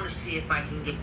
to see if I can get.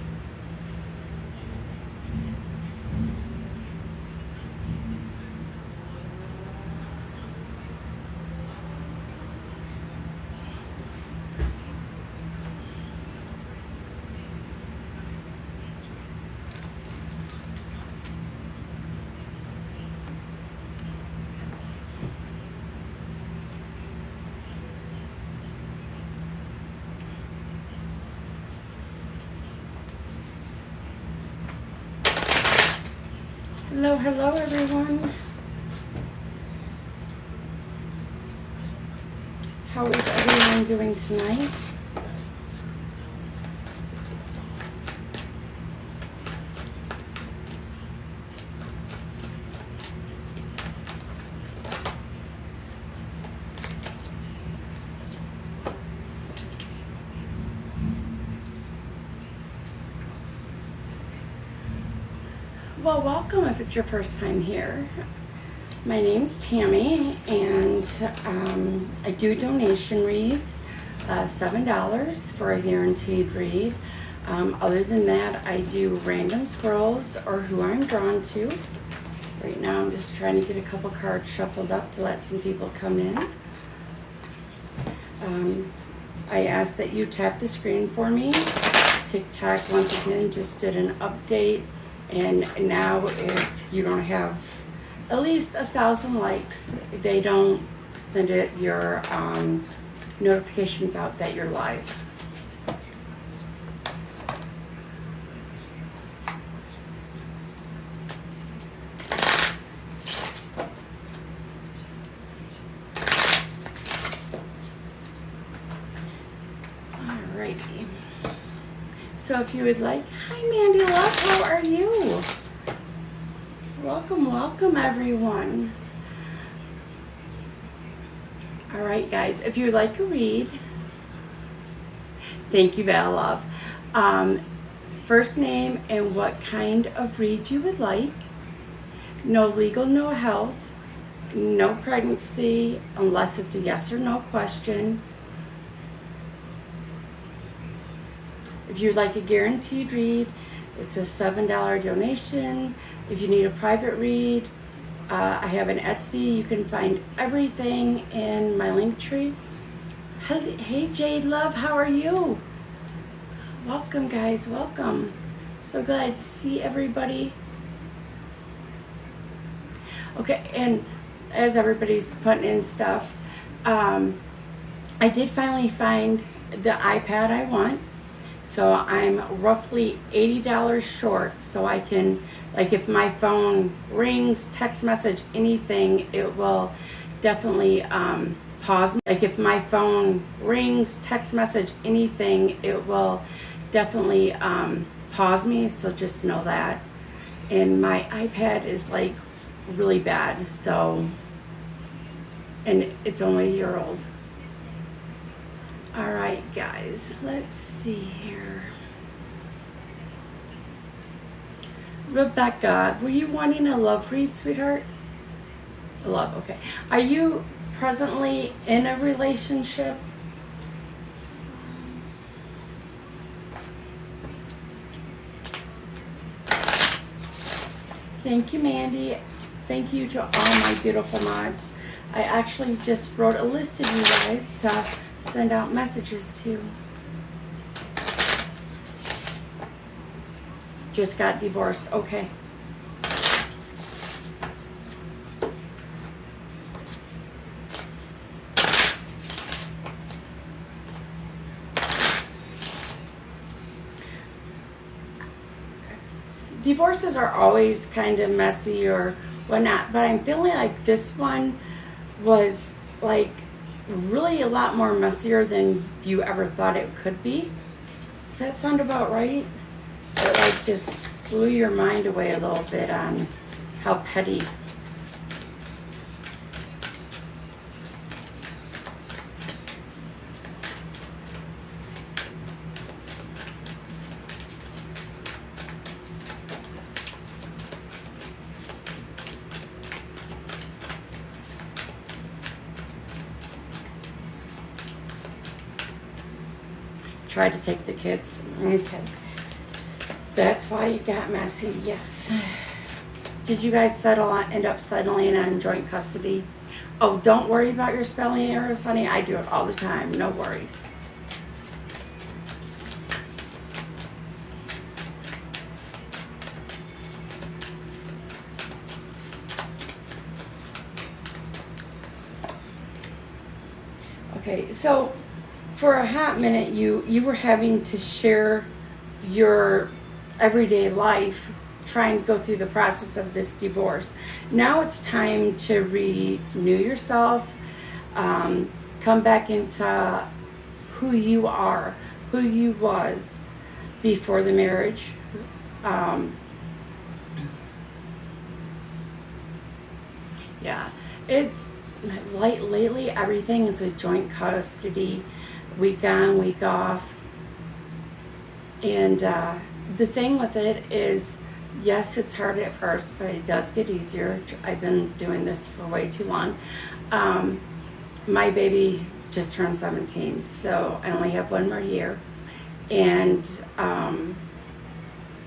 Hello, hello everyone. How is everyone doing tonight? Well, welcome if it's your first time here. My name's Tammy, and I do donation reads, $7 for a guaranteed read. Other than that, I do random scrolls or who I'm drawn to. Right now, I'm just trying to get a couple cards shuffled up to let some people come in. I ask that you tap the screen for me. TikTok, once again, just did an update. And now if you don't have at least 1,000 likes, they don't send it your notifications out that you're live. Alrighty. So if you would like, hi Mandy Love, how are you? Welcome, welcome everyone. All right guys, if you would like a read, thank you Val Love. First name and what kind of read you would like. No legal, no health, no pregnancy, unless it's a yes or no question. If you'd like a guaranteed read, it's a $7 donation. If you need a private read, I have an Etsy. You can find everything in my link tree. Hey Jade Love, how are you? Welcome guys, welcome. So glad to see everybody. Okay, and as everybody's putting in stuff, I did finally find the iPad I want. So I'm roughly $80 short, so I can, like if my phone rings, text message, anything, it will definitely pause me. Like if my phone rings, text message, anything, it will definitely pause me, so just know that. And my iPad is like really bad, so, and it's only a year old. All right, guys, let's see here. Rebecca, were you wanting a love read, sweetheart? Love, okay. Are you presently in a relationship? Thank you, Mandy. Thank you to all my beautiful mods. I actually just wrote a list of you guys to send out messages to. Just got divorced. Okay. Divorces are always kind of messy or whatnot, but I'm feeling like this one was like really a lot more messier than you ever thought it could be. Does that sound about right? It like just blew your mind away a little bit on how petty. try to take the kids. Okay. That's why it got messy, yes. Did you guys end up settling on joint custody? Oh, don't worry about your spelling errors, honey. I do it all the time. No worries. Okay, so for a hot minute, you were having to share your everyday life, trying to go through the process of this divorce. Now it's time to renew yourself, come back into who you are, who you was before the marriage. Yeah, it's like lately everything is a joint custody, week on, week off. And the thing with it is, yes, it's hard at first, but it does get easier. I've been doing this for way too long. My baby just turned 17, so I only have one more year. And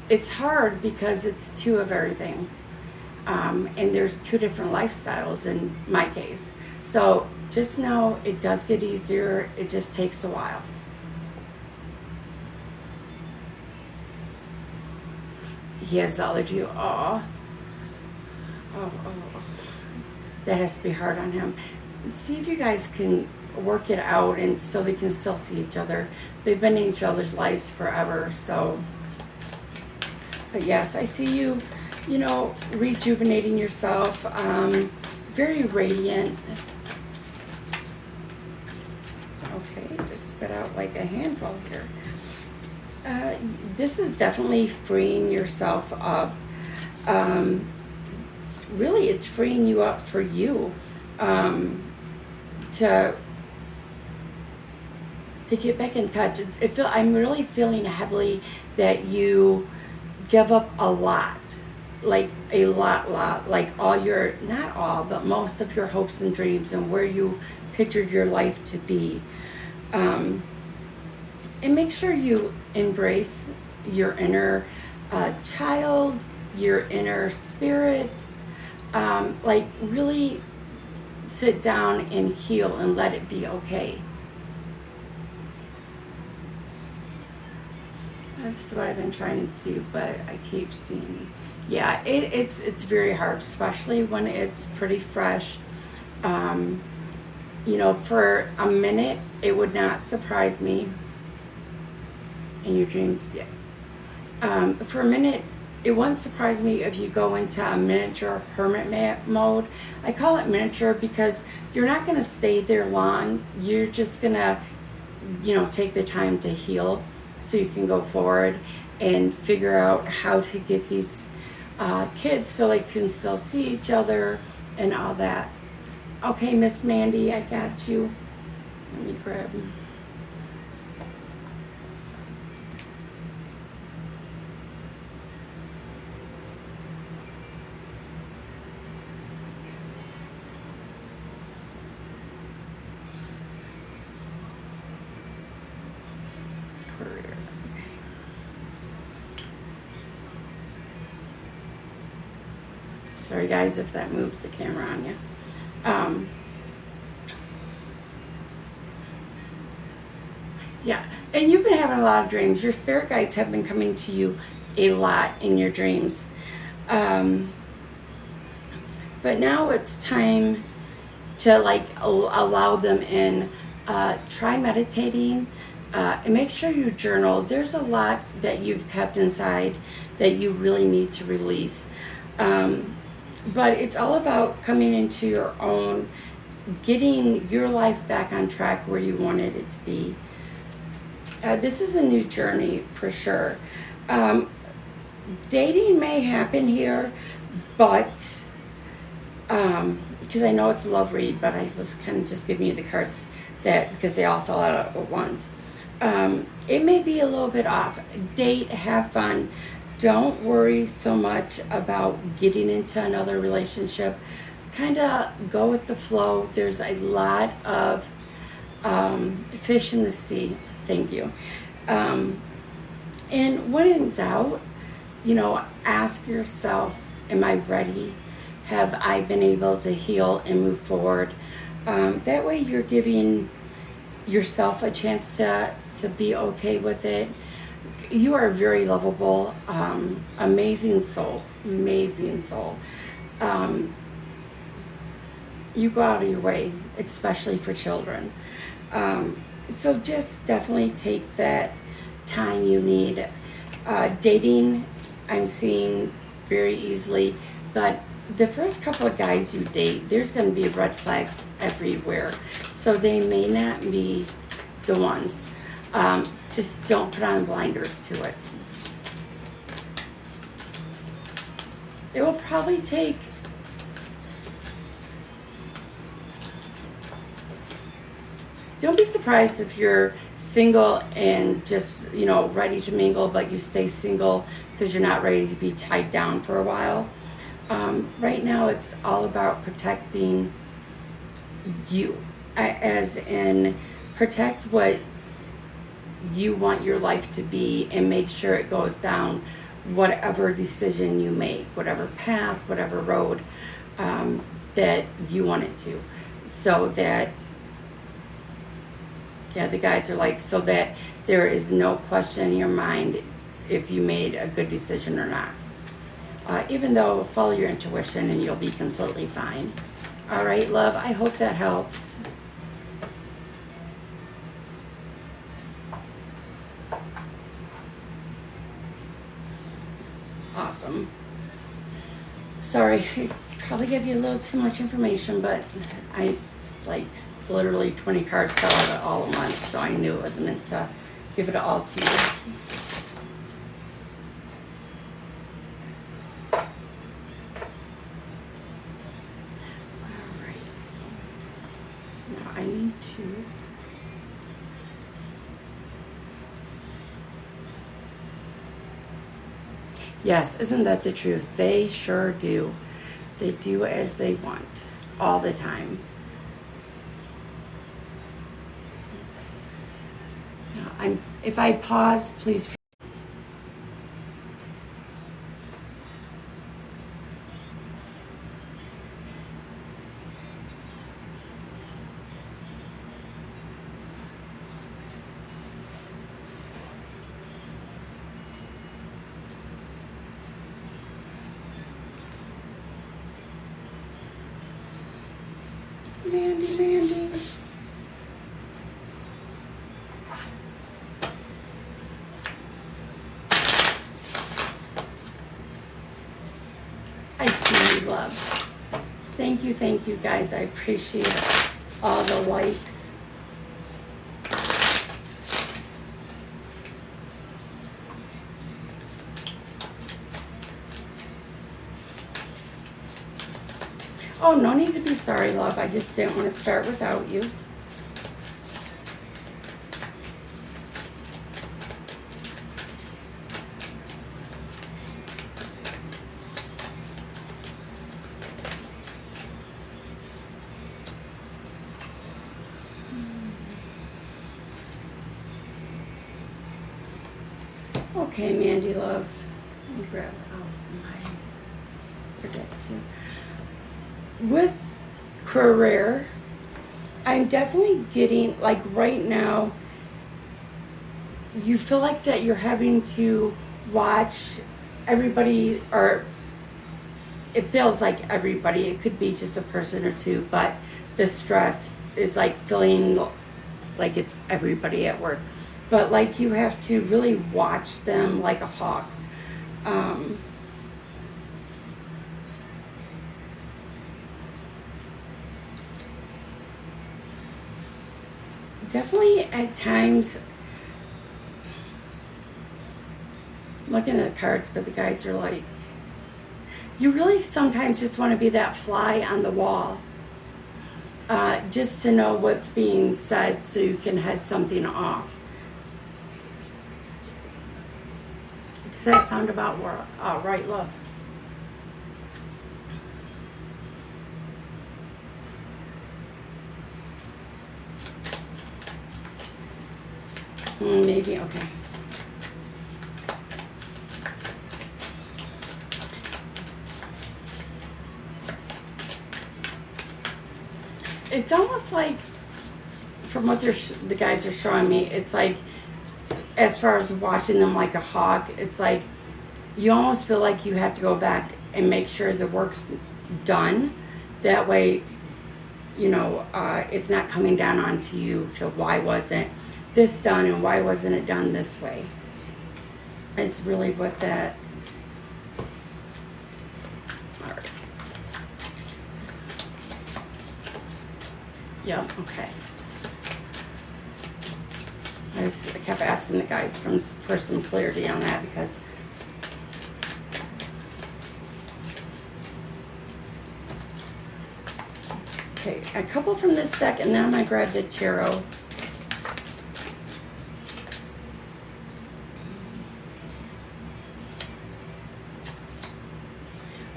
it's hard because it's two of everything. And there's two different lifestyles in my case. So just know it does get easier. It just takes a while. He has the allergy. Oh. That has to be hard on him. See if you guys can work it out and so they can still see each other. They've been in each other's lives forever, so. But yes, I see you, rejuvenating yourself. Very radiant. Okay, just spit out like a handful here. This is definitely freeing yourself up. Really, it's freeing you up for you to get back in touch. I'm really feeling heavily that you give up a lot, like a lot, like not all, but most of your hopes and dreams and where you pictured your life to be. And make sure you embrace your inner child, your inner spirit. Like really sit down and heal and let it be okay. That's what I've been trying to do, but I keep seeing. Yeah, it's very hard, especially when it's pretty fresh. For a minute, it would not surprise me. In your dreams, yeah. For a minute, it wouldn't surprise me if you go into a miniature hermit mode. I call it miniature because you're not going to stay there long. You're just going to, take the time to heal so you can go forward and figure out how to get these kids so they can still see each other and all that. Okay, Miss Mandy, I got you. Let me grab them. Sorry guys if that moved the camera on you. Yeah, and you've been having a lot of dreams. Your spirit guides have been coming to you a lot in your dreams. But now it's time to allow them in. Try meditating. And make sure you journal. There's a lot that you've kept inside that you really need to release. But it's all about coming into your own, getting your life back on track where you wanted it to be. This is a new journey for sure. Dating may happen here, but because I know it's a love read, but I was kind of just giving you the cards because they all fell out at once. It may be a little bit off. Date, have fun. Don't worry so much about getting into another relationship. Kind of go with the flow. There's a lot of fish in the sea. Thank you. And when in doubt, you know, ask yourself, am I ready? Have I been able to heal and move forward? That way you're giving yourself a chance to be okay with it. You are a very lovable, amazing soul, amazing soul. You go out of your way, especially for children. So just definitely take that time you need. Dating, I'm seeing very easily, but the first couple of guys you date, there's going to be red flags everywhere. So they may not be the ones. Just don't put on blinders to it. It will probably take don't be surprised if you're single and just, you know, ready to mingle, but you stay single because you're not ready to be tied down for a while. Right now, it's all about protecting you, as in protect what you want your life to be and make sure it goes down whatever decision you make, whatever path, whatever road that you want it to. So that, yeah, the guides are like, so that there is no question in your mind if you made a good decision or not. Even though, follow your intuition and you'll be completely fine. All right, love, I hope that helps. Awesome. Sorry, I probably gave you a little too much information, but I like literally 20 cards fell out all at once, so I knew it wasn't meant to give it all to you. All right. Now I need to yes, isn't that the truth? They sure do. They do as they want all the time. If I pause, please. Mandy. I see you, love. Thank you guys. I appreciate all the likes. Oh, no need to be sorry, love. I just didn't want to start without you. Okay, Mandy, love. Let me grab my forget to. With career, I'm definitely getting, like right now, you feel like that you're having to watch everybody, or it feels like everybody, it could be just a person or two, but the stress is like feeling like it's everybody at work. But like you have to really watch them like a hawk. Definitely at times, looking at the cards, but the guides are like, you really sometimes just want to be that fly on the wall, just to know what's being said so you can head something off. Does that sound about right, love? Maybe, okay. it's almost like, from what the guys are showing me, it's like, as far as watching them like a hawk, it's like you almost feel like you have to go back and make sure the work's done. That way, you know, it's not coming down onto you to why wasn't this done and why wasn't it done this way. It's really what that. All right. Yep. Okay. I kept asking the guides for some clarity on that because okay, a couple from this deck, and then I'm gonna grab the tarot.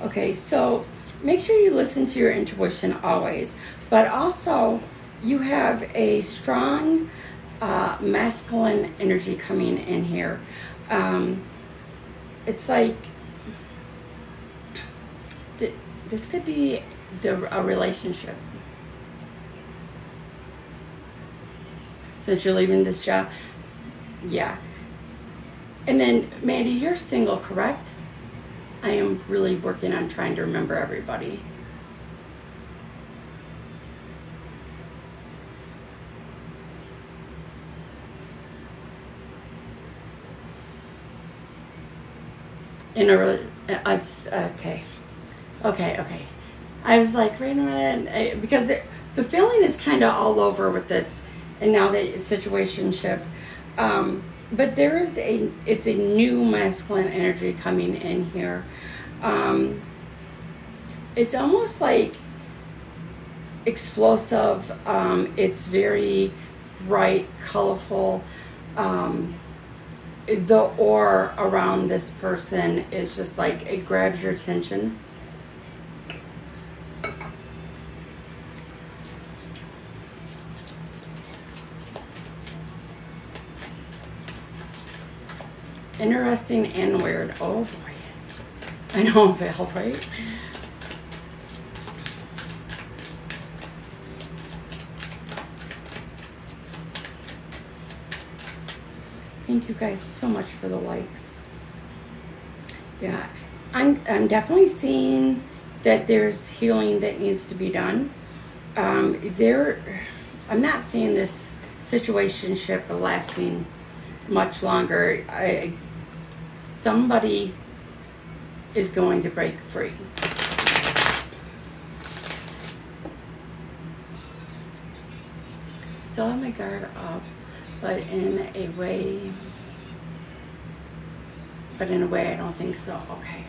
Okay, so make sure you listen to your intuition always, but also you have a strong masculine energy coming in here. It's like this could be a relationship. Since you're leaving this job, yeah. And then Mandy, you're single, correct? I am really working on trying to remember everybody. It's okay. Okay. I was like, wait a minute, because the feeling is kind of all over with this, and now the situationship. But there is it's a new masculine energy coming in here. It's almost like explosive. It's very bright, colorful. The aura around this person is just like, it grabs your attention. Interesting and weird. Oh boy. I know, Val, right? Thank you guys so much for the likes. Yeah, I'm definitely seeing that there's healing that needs to be done. I'm not seeing this situationship lasting much longer. Somebody is going to break free. Still have my guard up, but in a way I don't think so. Okay.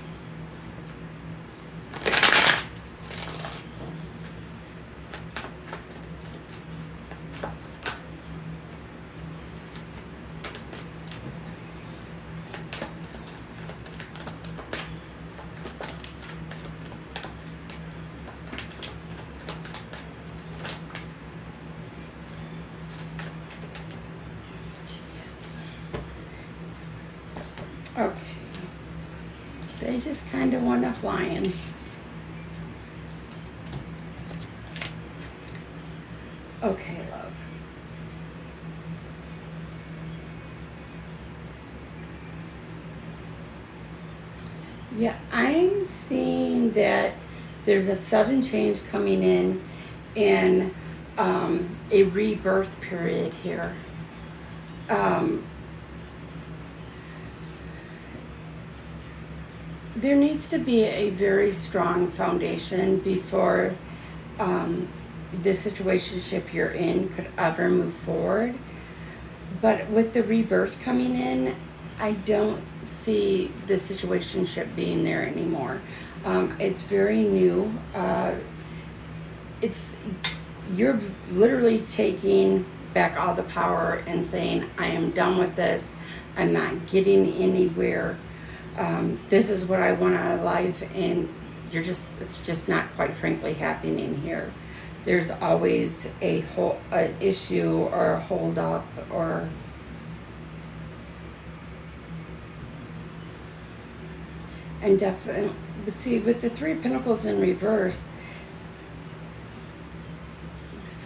Okay. They just kind of want to fly in. Okay, love. Yeah, I'm seeing that there's a sudden change coming in a rebirth period here. There needs to be a very strong foundation before the situationship you're in could ever move forward. But with the rebirth coming in, I don't see the situationship being there anymore. It's very new. You're literally taking back all the power and saying, I am done with this. I'm not getting anywhere. This is what I want out of life, and it's just not, quite frankly, happening here. There's always an issue or a hold up or and definitely, see, with the Three of Pentacles in reverse,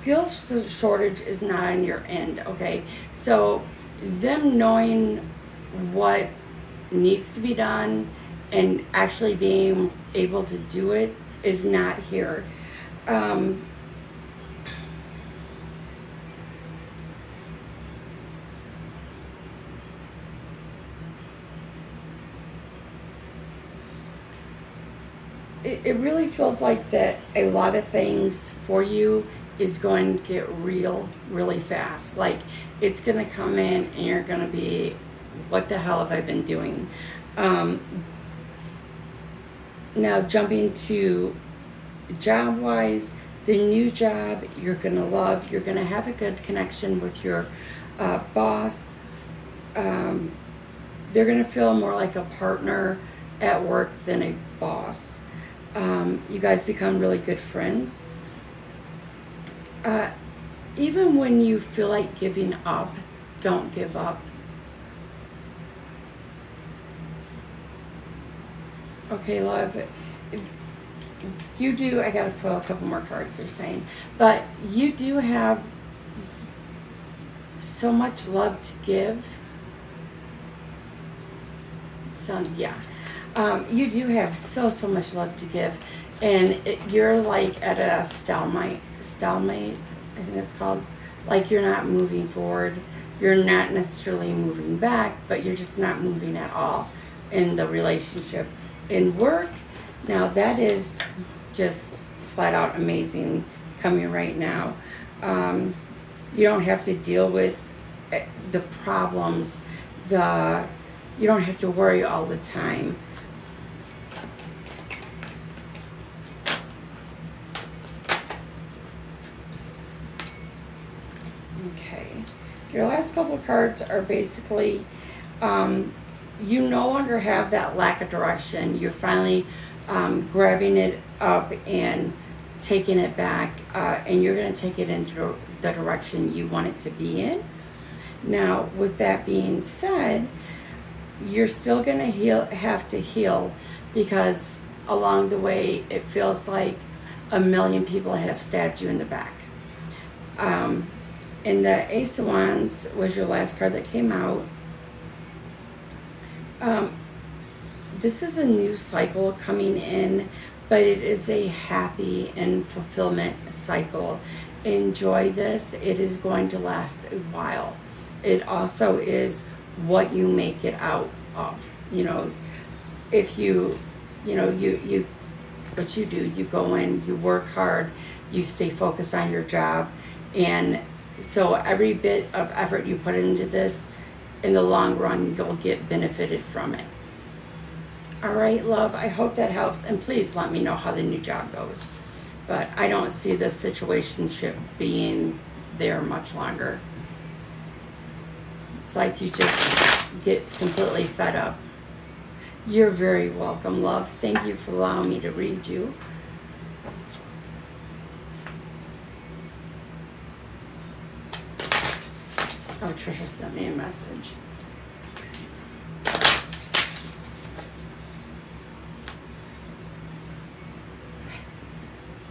shortage is not on your end, okay? So them knowing what needs to be done and actually being able to do it is not here. It really feels like that a lot of things for you is going to get real really fast. Like it's going to come in and you're going to be, what the hell have I been doing? Now jumping to job wise, the new job you're going to love. You're going to have a good connection with your boss. They're going to feel more like a partner at work than a boss. You guys become really good friends. Even when you feel like giving up, don't give up. Okay, love. You do, I gotta pull a couple more cards they're saying, but you do have so much love to give. Yeah. You do have so much love to give, and you're like at a stalemate, I think it's called. Like you're not moving forward. You're not necessarily moving back, but you're just not moving at all in the relationship. In work, now that is just flat out amazing coming right now. You don't have to deal with the problems, you don't have to worry all the time. Okay, your last couple cards are basically, you no longer have that lack of direction. You're finally grabbing it up and taking it back, and you're going to take it into the direction you want it to be in. Now, with that being said, you're still going to have to heal, because along the way it feels like a million people have stabbed you in the back. And the Ace of Wands was your last card that came out. This is a new cycle coming in, but it is a happy and fulfillment cycle. Enjoy this. It is going to last a while. It also is what you make it out of. You know, if you what you do, you go in, you work hard, you stay focused on your job, and so every bit of effort you put into this, in the long run, you'll get benefited from it. All right, love, I hope that helps, and please let me know how the new job goes. But I don't see this situationship being there much longer. It's like you just get completely fed up. You're very welcome, love. Thank you for allowing me to read you. Oh, Trisha sent me a message.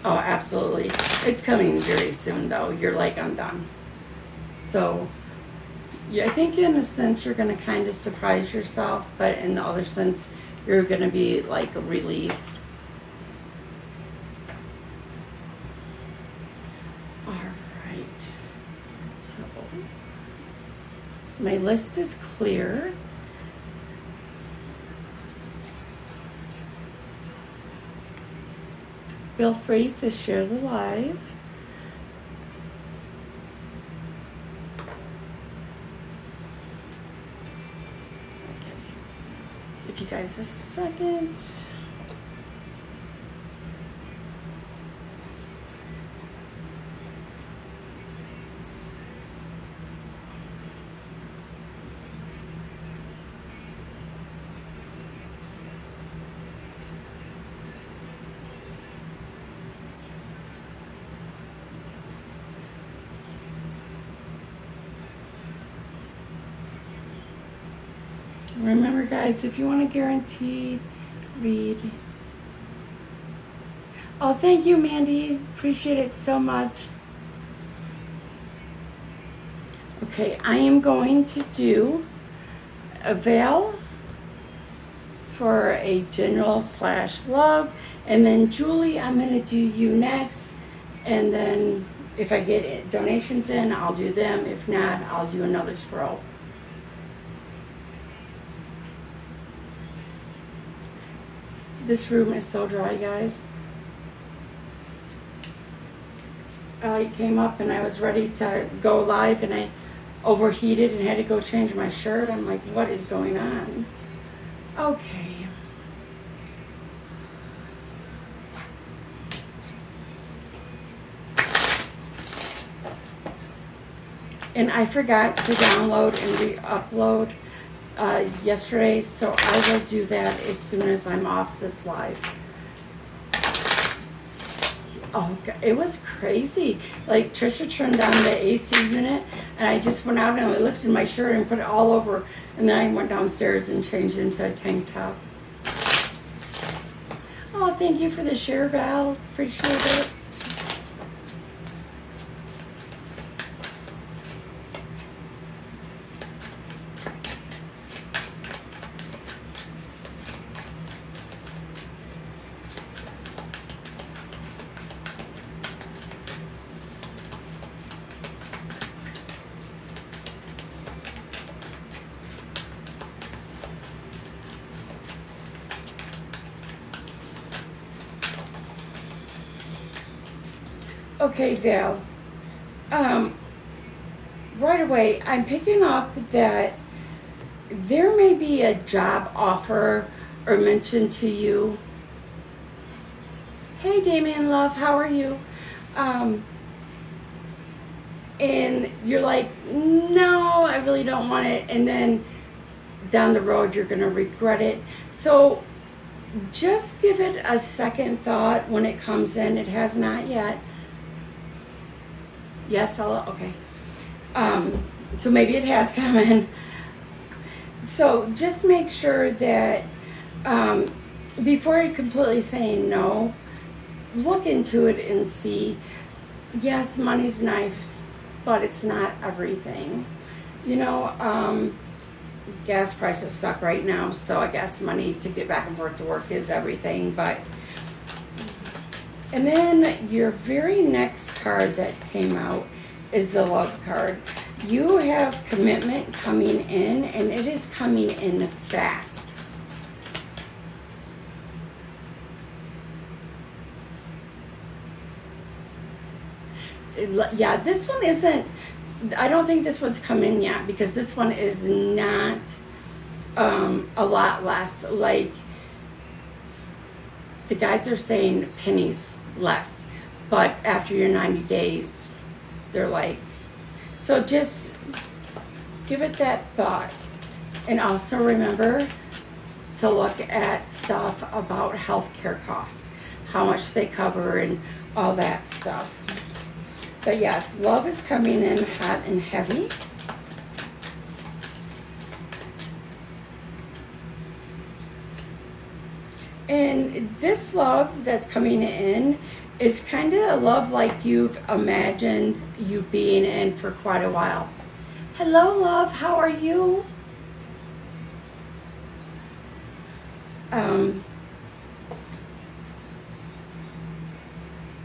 Oh, absolutely. It's coming very soon, though. You're like, I'm done. So, yeah, I think in a sense you're going to kind of surprise yourself, but in the other sense, you're going to be like relieved. All right. So, my list is clear. Feel free to share the live. Okay. Give you guys a second. Remember, guys, if you want a guaranteed read. Oh, thank you, Mandy. Appreciate it so much. Okay, I am going to do a veil for a general / love, and then Julie, I'm going to do you next, and then if I get donations in, I'll do them. If not, I'll do another scroll. This room is so dry, guys. I came up and I was ready to go live, and I overheated and had to go change my shirt. I'm like, what is going on? Okay. And I forgot to download and re-upload yesterday, so I will do that as soon as I'm off this live. Oh, God, it was crazy. Like, Trisha turned on the AC unit, and I just went out and I lifted my shirt and put it all over, and then I went downstairs and changed into a tank top. Oh, thank you for the share, Val. Appreciate it. Okay, Val. Right away, I'm picking up that there may be a job offer or mention to you. Hey, Damien, love, how are you? And you're like, no, I really don't want it. And then down the road, you're going to regret it. So just give it a second thought when it comes in. It has not yet. Yes, okay. So maybe it has come in. So just make sure that before you're completely saying no, look into it and see. Yes, money's nice, but it's not everything. You know, gas prices suck right now, so I guess money to get back and forth to work is everything. But and then your very next card that came out is the love card. You have commitment coming in, and it is coming in fast. Yeah, this one isn't, I don't think this one's come in yet, because this one is not a lot less. Like, the guides are saying pennies less, but after your 90 days, they're like, so just give it that thought. And also remember to look at stuff about healthcare costs, how much they cover and all that stuff. But yes, love is coming in hot and heavy. And this love that's coming in is kind of a love like you've imagined you being in for quite a while. Hello, love. How are you?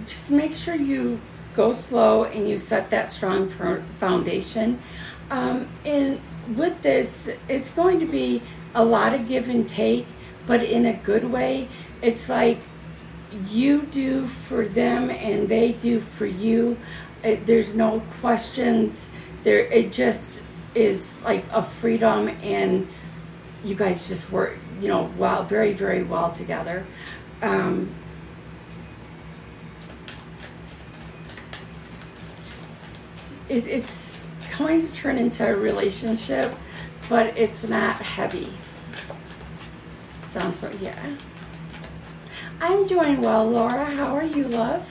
Just make sure you go slow and you set that strong foundation. And with this, it's going to be a lot of give and take, but in a good way. It's like you do for them and they do for you. There's no questions there. It just is like a freedom, and you guys just work, you know, well, very, very well together. It's going to turn into a relationship, but it's not heavy. Sounds so, yeah. I'm doing well, Laura. How are you, love?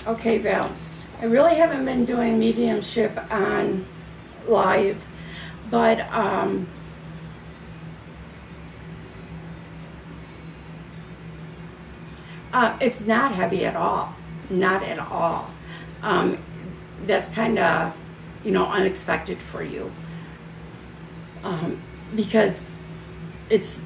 Okay, Val. I really haven't been doing mediumship on live, but it's not heavy at all. Not at all. That's kind of, unexpected for you. Because it's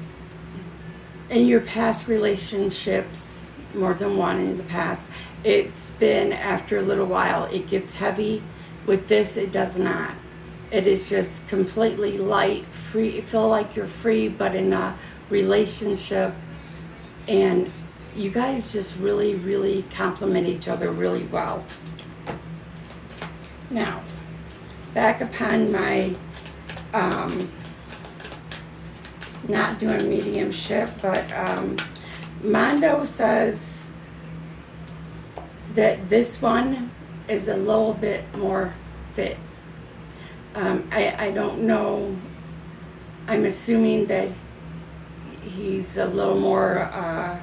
in your past relationships, more than one in the past, it's been after a little while, it gets heavy. With this, it does not. It is just completely light, free. You feel like you're free, but in a relationship, and you guys just really, really complement each other really well. Now, back upon my not doing mediumship, but Mondo says that this one is a little bit more fit. I don't know. I'm assuming that he's a little more,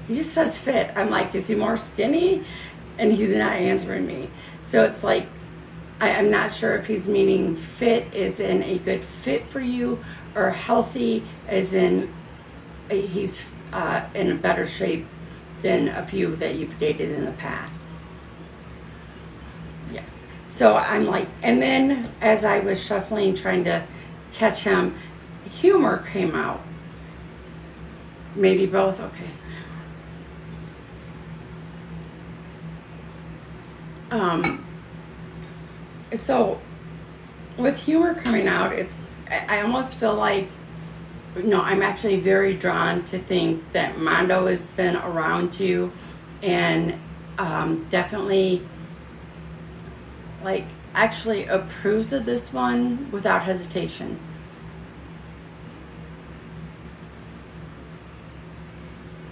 he just says fit. I'm like, is he more skinny? And he's not answering me. So it's like, I'm not sure if he's meaning fit as in a good fit for you, or healthy as in he's in a better shape than a few that you've dated in the past. Yes. So I'm like, and then as I was shuffling, trying to catch him, humor came out. Maybe both, okay. So with humor coming out, I almost feel like, no, I'm actually very drawn to think that Mondo has been around you, and definitely like actually approves of this one without hesitation.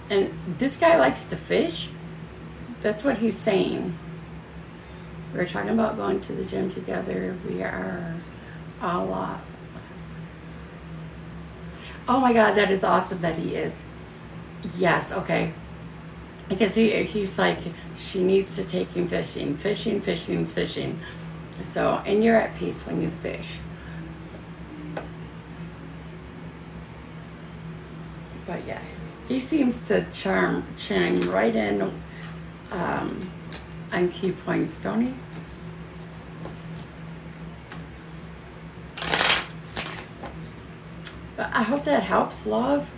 And this guy likes to fish. That's what he's saying. We were talking about going to the gym together. We are a lot. Oh my God, that is awesome that he is. Yes, okay. Because he's like, she needs to take him fishing, fishing, fishing, fishing. So, and you're at peace when you fish. But yeah, he seems to chime right in on key points, don't he? But I hope that helps, love.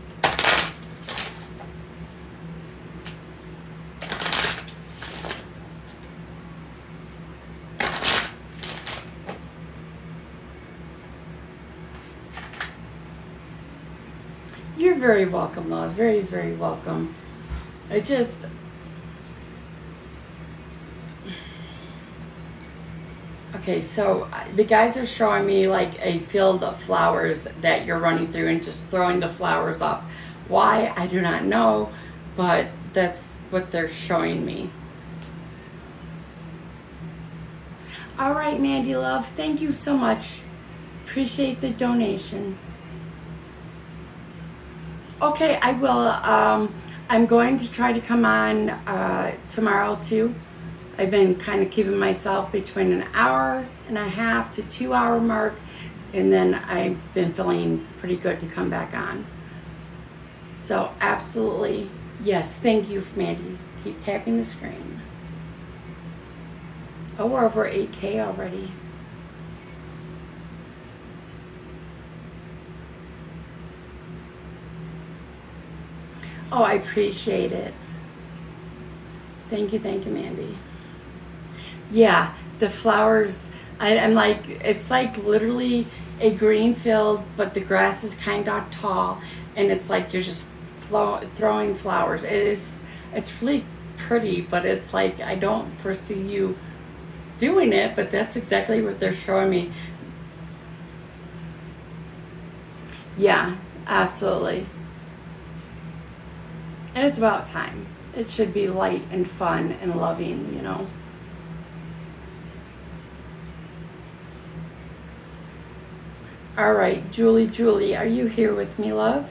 You're very welcome, love. Very, very welcome. I just... Okay, so the guides are showing me like a field of flowers that you're running through and just throwing the flowers up. Why, I do not know, but that's what they're showing me. All right, Mandy, love, thank you so much. Appreciate the donation. Okay, I will. I'm going to try to come on tomorrow too. I've been kind of keeping myself between an hour and a half to 2 hour mark, and then I've been feeling pretty good to come back on. So absolutely, yes, thank you, Mandy. Keep tapping the screen. Oh, we're over 8K already. Oh, I appreciate it. Thank you, Mandy. Yeah, the flowers, I'm like, it's like literally a green field, but the grass is kind of tall, and it's like you're just throwing flowers. It's really pretty, but it's like I don't foresee you doing it, but that's exactly what they're showing me. Yeah, absolutely. And it's about time. It should be light and fun and loving, you know. All right, Julie, are you here with me, love?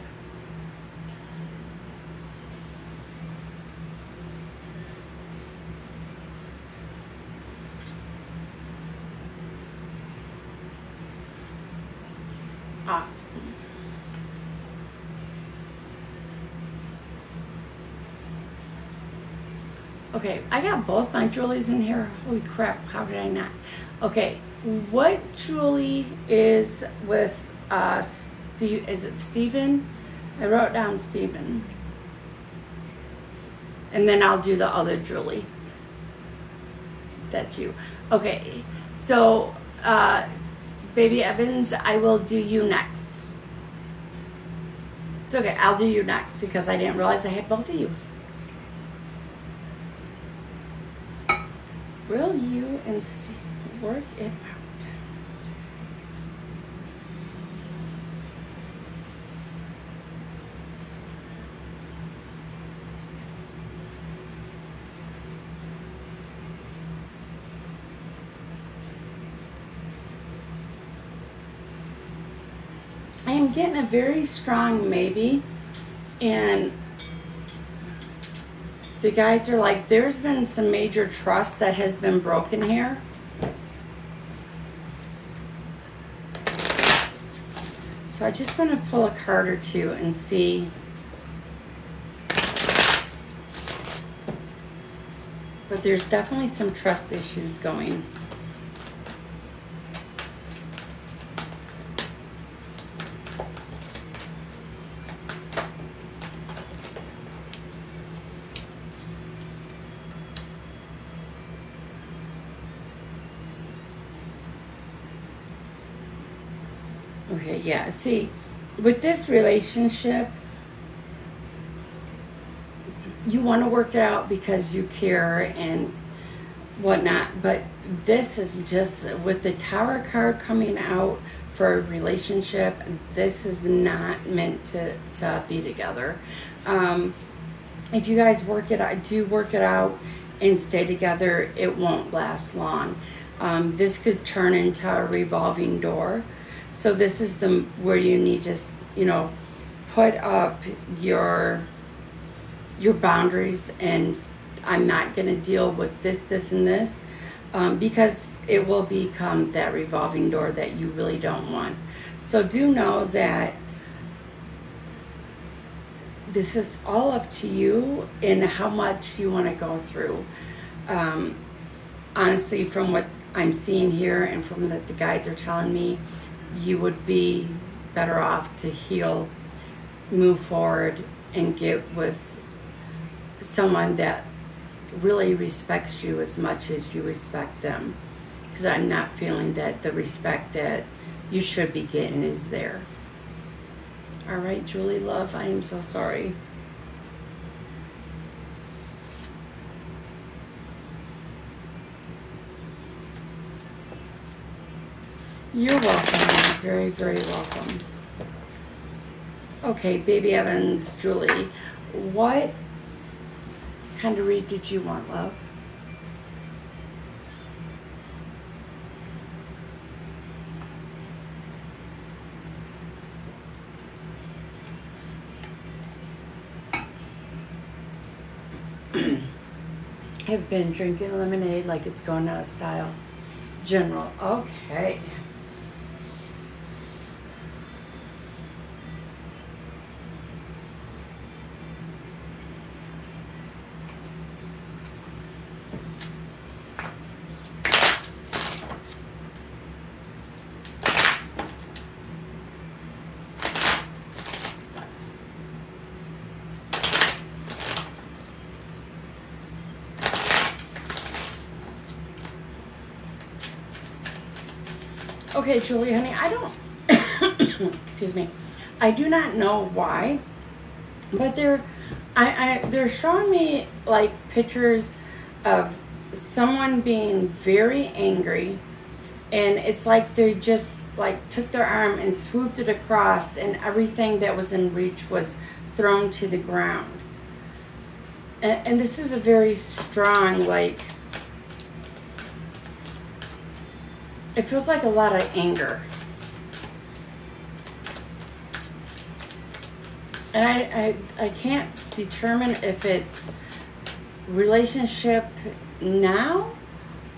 Awesome. Okay, I got both my Julies in here. Holy crap, how did I not? Okay, what Julie is with Steve? Is it Steven? I wrote down Steven. And then I'll do the other Julie. That's you. Okay, so Baby Evans, I will do you next. It's okay, I'll do you next because I didn't realize I had both of you. Will you and Steve work it out? I am getting a very strong maybe, and the guides are like, there's been some major trust that has been broken here. So I just want to pull a card or two and see. But there's definitely some trust issues going. Okay, yeah, see, with this relationship, you want to work it out because you care and whatnot, but this is just, with the Tower card coming out for a relationship, this is not meant to be together. If you guys work it out and stay together, it won't last long. This could turn into a revolving door. So this is where you need to, put up your boundaries, and I'm not going to deal with this, and this, because it will become that revolving door that you really don't want. So do know that this is all up to you and how much you want to go through. Honestly, from what I'm seeing here and from what the guides are telling me, you would be better off to heal, move forward, and get with someone that really respects you as much as you respect them. Because I'm not feeling that the respect that you should be getting is there. All right, Julie, love, I am so sorry. You're welcome. You're very, very welcome. Okay, Baby Evans, Julie, what kind of read did you want, love? Have been drinking lemonade like it's going out of style. General, okay. Okay, Julie, honey, I don't, excuse me, I do not know why, but they're showing me like pictures of someone being very angry, and it's like they just like took their arm and swooped it across, and everything that was in reach was thrown to the ground. And this is a very strong, like, it feels like a lot of anger. And I can't determine if it's relationship now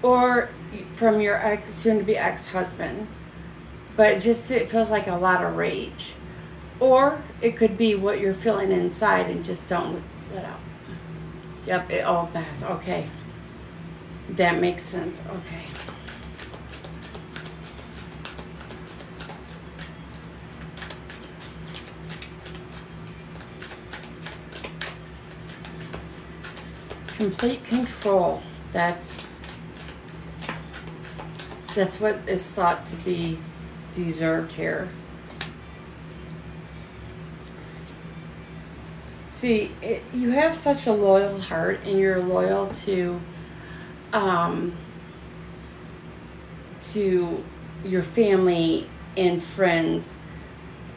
or from your soon-to-be ex-husband. but it feels like a lot of rage. Or it could be what you're feeling inside and just don't let out. Yep, Beth, okay. That makes sense, okay. Complete control. That's what is thought to be deserved here. See, you have such a loyal heart, and you're loyal to your family and friends,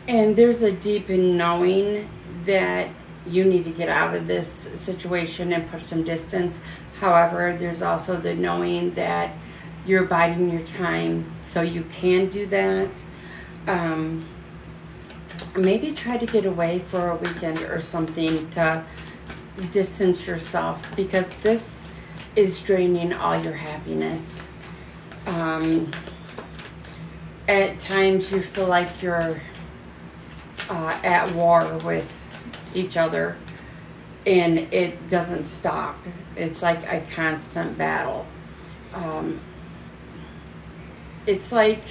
and there's a deep knowing that you need to get out of this situation and put some distance. However, there's also the knowing that you're biding your time, so you can do that. Maybe try to get away for a weekend or something to distance yourself, because this is draining all your happiness. At times you feel like you're at war with each other, and it doesn't stop. It's like a constant battle. It's like,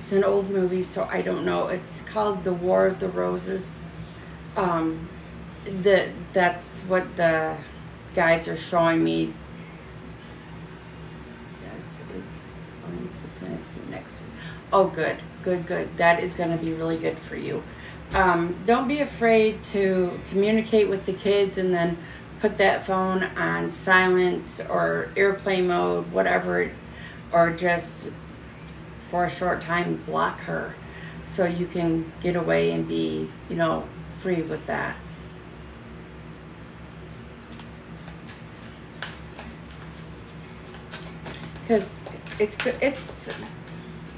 it's an old movie, so I don't know. It's called The War of the Roses. That's what the guides are showing me. Yes, it's going to Tennessee next. Oh, good. That is going to be really good for you. Don't be afraid to communicate with the kids, and then put that phone on silent or airplane mode, whatever, or just for a short time block her, so you can get away and be, free with that. Because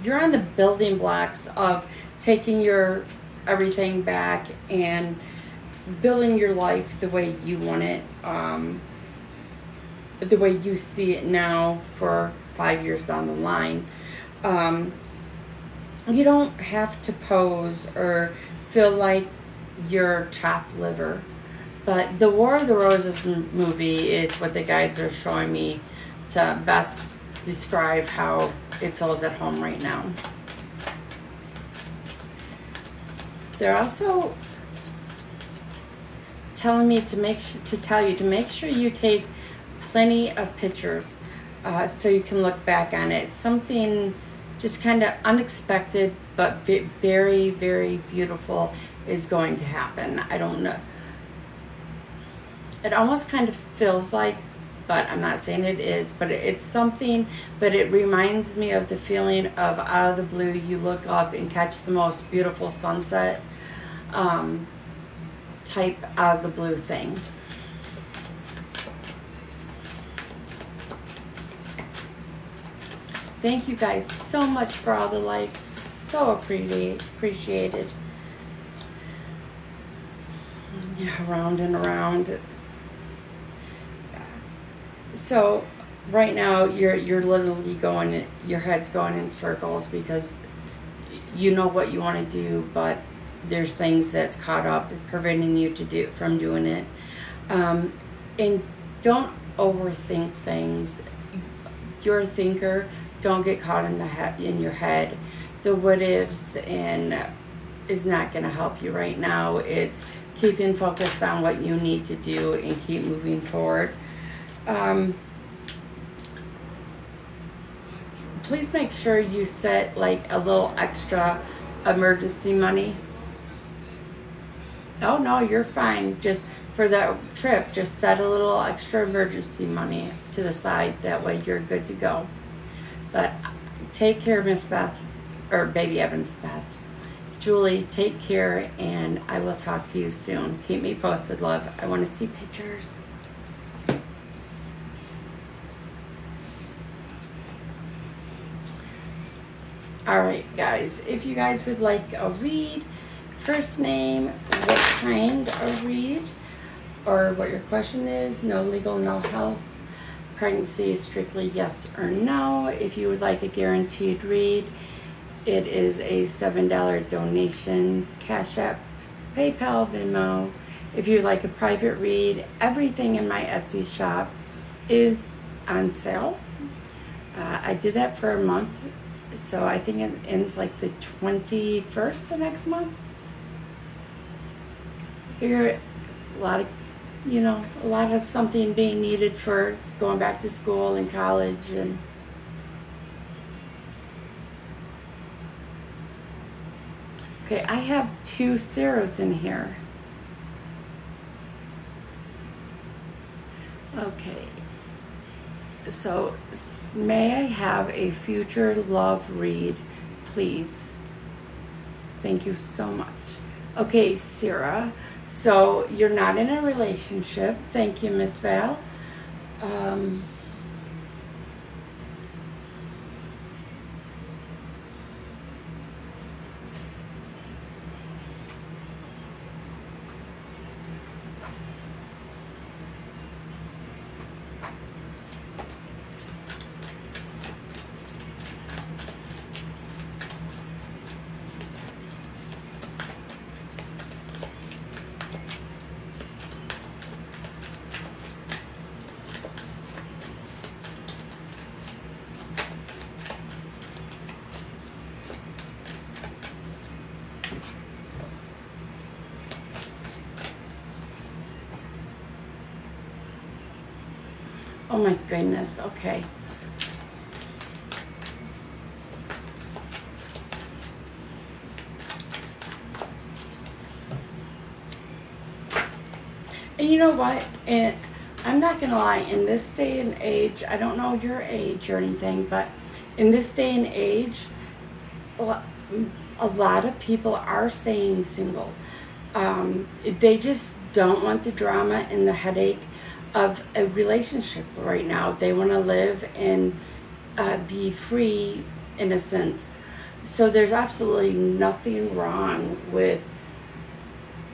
you're on the building blocks of taking your everything back and building your life the way you want it, the way you see it now for 5 years down the line. You don't have to pose or feel like you're chopped liver. But the War of the Roses movie is what the guides are showing me to best describe how it feels at home right now. They're also telling me to tell you to make sure you take plenty of pictures, so you can look back on it. Something just kind of unexpected but very, very beautiful is going to happen. I don't know. It almost kind of feels like, but I'm not saying it is, but it's something, but it reminds me of the feeling of out of the blue, you look up and catch the most beautiful sunset, type out of the blue thing. Thank you guys so much for all the likes. So appreciated. Yeah, around and around. So right now you're literally going, your head's going in circles because you know what you want to do, but there's things that's caught up preventing you from doing it. And don't overthink things. You're a thinker. Don't get caught in your head. The what ifs is not going to help you right now. It's keeping focused on what you need to do and keep moving forward. Please make sure you set like a little extra emergency money. Oh no, you're fine. Just for that trip, just set a little extra emergency money to the side. That way you're good to go. But take care, Miss Beth, or Baby Evans Beth. Julie, take care, and I will talk to you soon. Keep me posted, love. I want to see pictures. All right, guys, if you guys would like a read, first name, what kind of read, or what your question is, no legal, no health, pregnancy, strictly yes or no. If you would like a guaranteed read, It is a $7 donation, Cash App, PayPal, Venmo. If you like a private read, everything in my Etsy shop is on sale. I did that for a month, so I think it ends like the 21st of next month. Figure a lot of something being needed for going back to school and college. And okay, I have 2 Sarahs in here. Okay, so may I have a future love read, please? Thank you so much. Okay, Sarah, so you're not in a relationship. Thank you, Miss Val. Oh my goodness, okay. And you know what? And I'm not gonna lie, in this day and age, I don't know your age or anything, but in this day and age, a lot of people are staying single. They just don't want the drama and the headache of a relationship right now. They want to live and be free in a sense. So there's absolutely nothing wrong with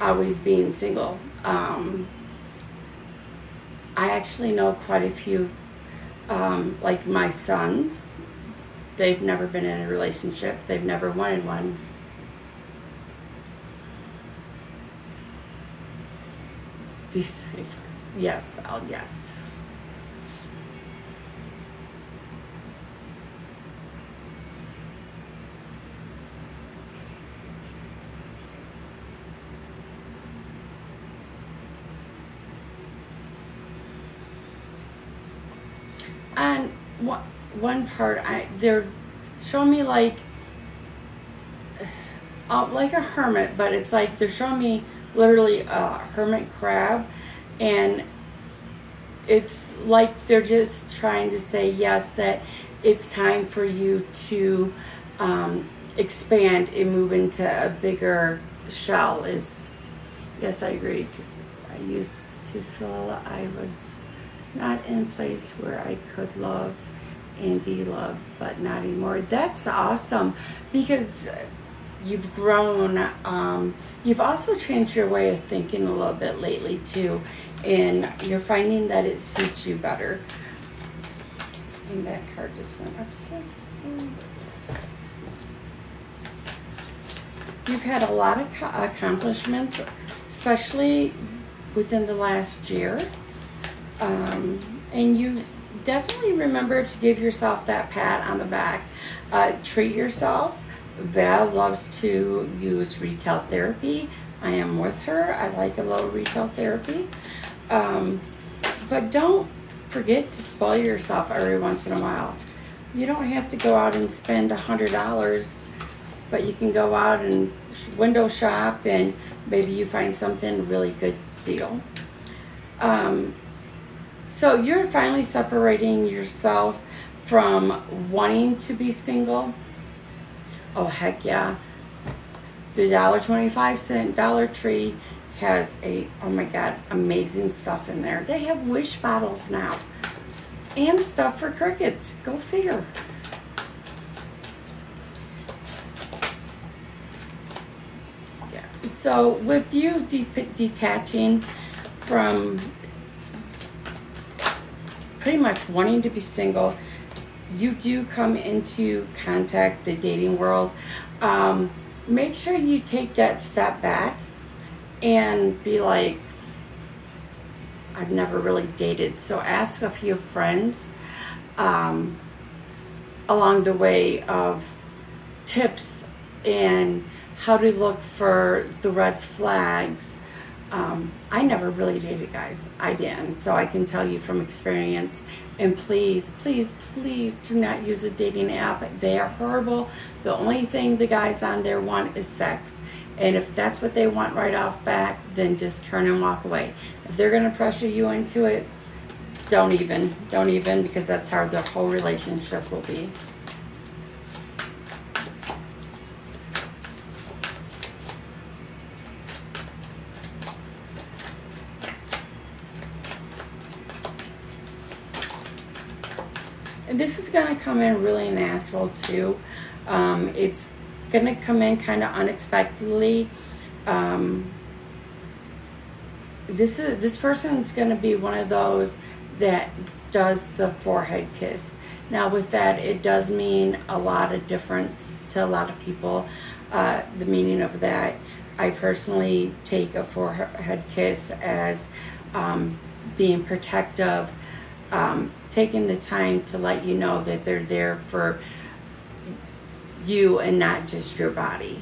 always being single. I actually know quite a few, like my sons. They've never been in a relationship. They've never wanted one. Decipher. Yes, Val, yes. And one part, they're showing me like a hermit, but it's like they're showing me literally a hermit crab, and it's like they're just trying to say yes, that it's time for you to expand and move into a bigger shell. Is yes, I agree. I used to feel I was not in a place where I could love and be loved, but not anymore. That's awesome, because you've grown. You've also changed your way of thinking a little bit lately too, and you're finding that it suits you better. And that card just went upside. You've had a lot of accomplishments, especially within the last year. And you definitely remember to give yourself that pat on the back. Treat yourself. Val loves to use retail therapy. I am with her. I like a little retail therapy. But don't forget to spoil yourself every once in a while. You don't have to go out and spend $100, but you can go out and window shop, and maybe you find something really good deal. So you're finally separating yourself from wanting to be single. Oh, heck yeah. The $1.25 Dollar Tree has oh my God, amazing stuff in there. They have wish bottles now. And stuff for crickets. Go figure. Yeah. So with you detaching from pretty much wanting to be single, you do come into contact the dating world, make sure you take that step back and be like, I've never really dated. So ask a few friends along the way of tips and how to look for the red flags. I never really dated guys. I didn't. So I can tell you from experience. And please, please, please do not use a dating app. They are horrible. The only thing the guys on there want is sex. And if that's what they want right off bat, then just turn and walk away. If they're going to pressure you into it, don't even, because that's how the whole relationship will be. And this is going to come in really natural too. It's going to come in kind of unexpectedly. This person's going to be one of those that does the forehead kiss. Now with that, it does mean a lot of difference to a lot of people. The meaning of that, I personally take a forehead kiss as being protective, taking the time to let you know that they're there for you and not just your body.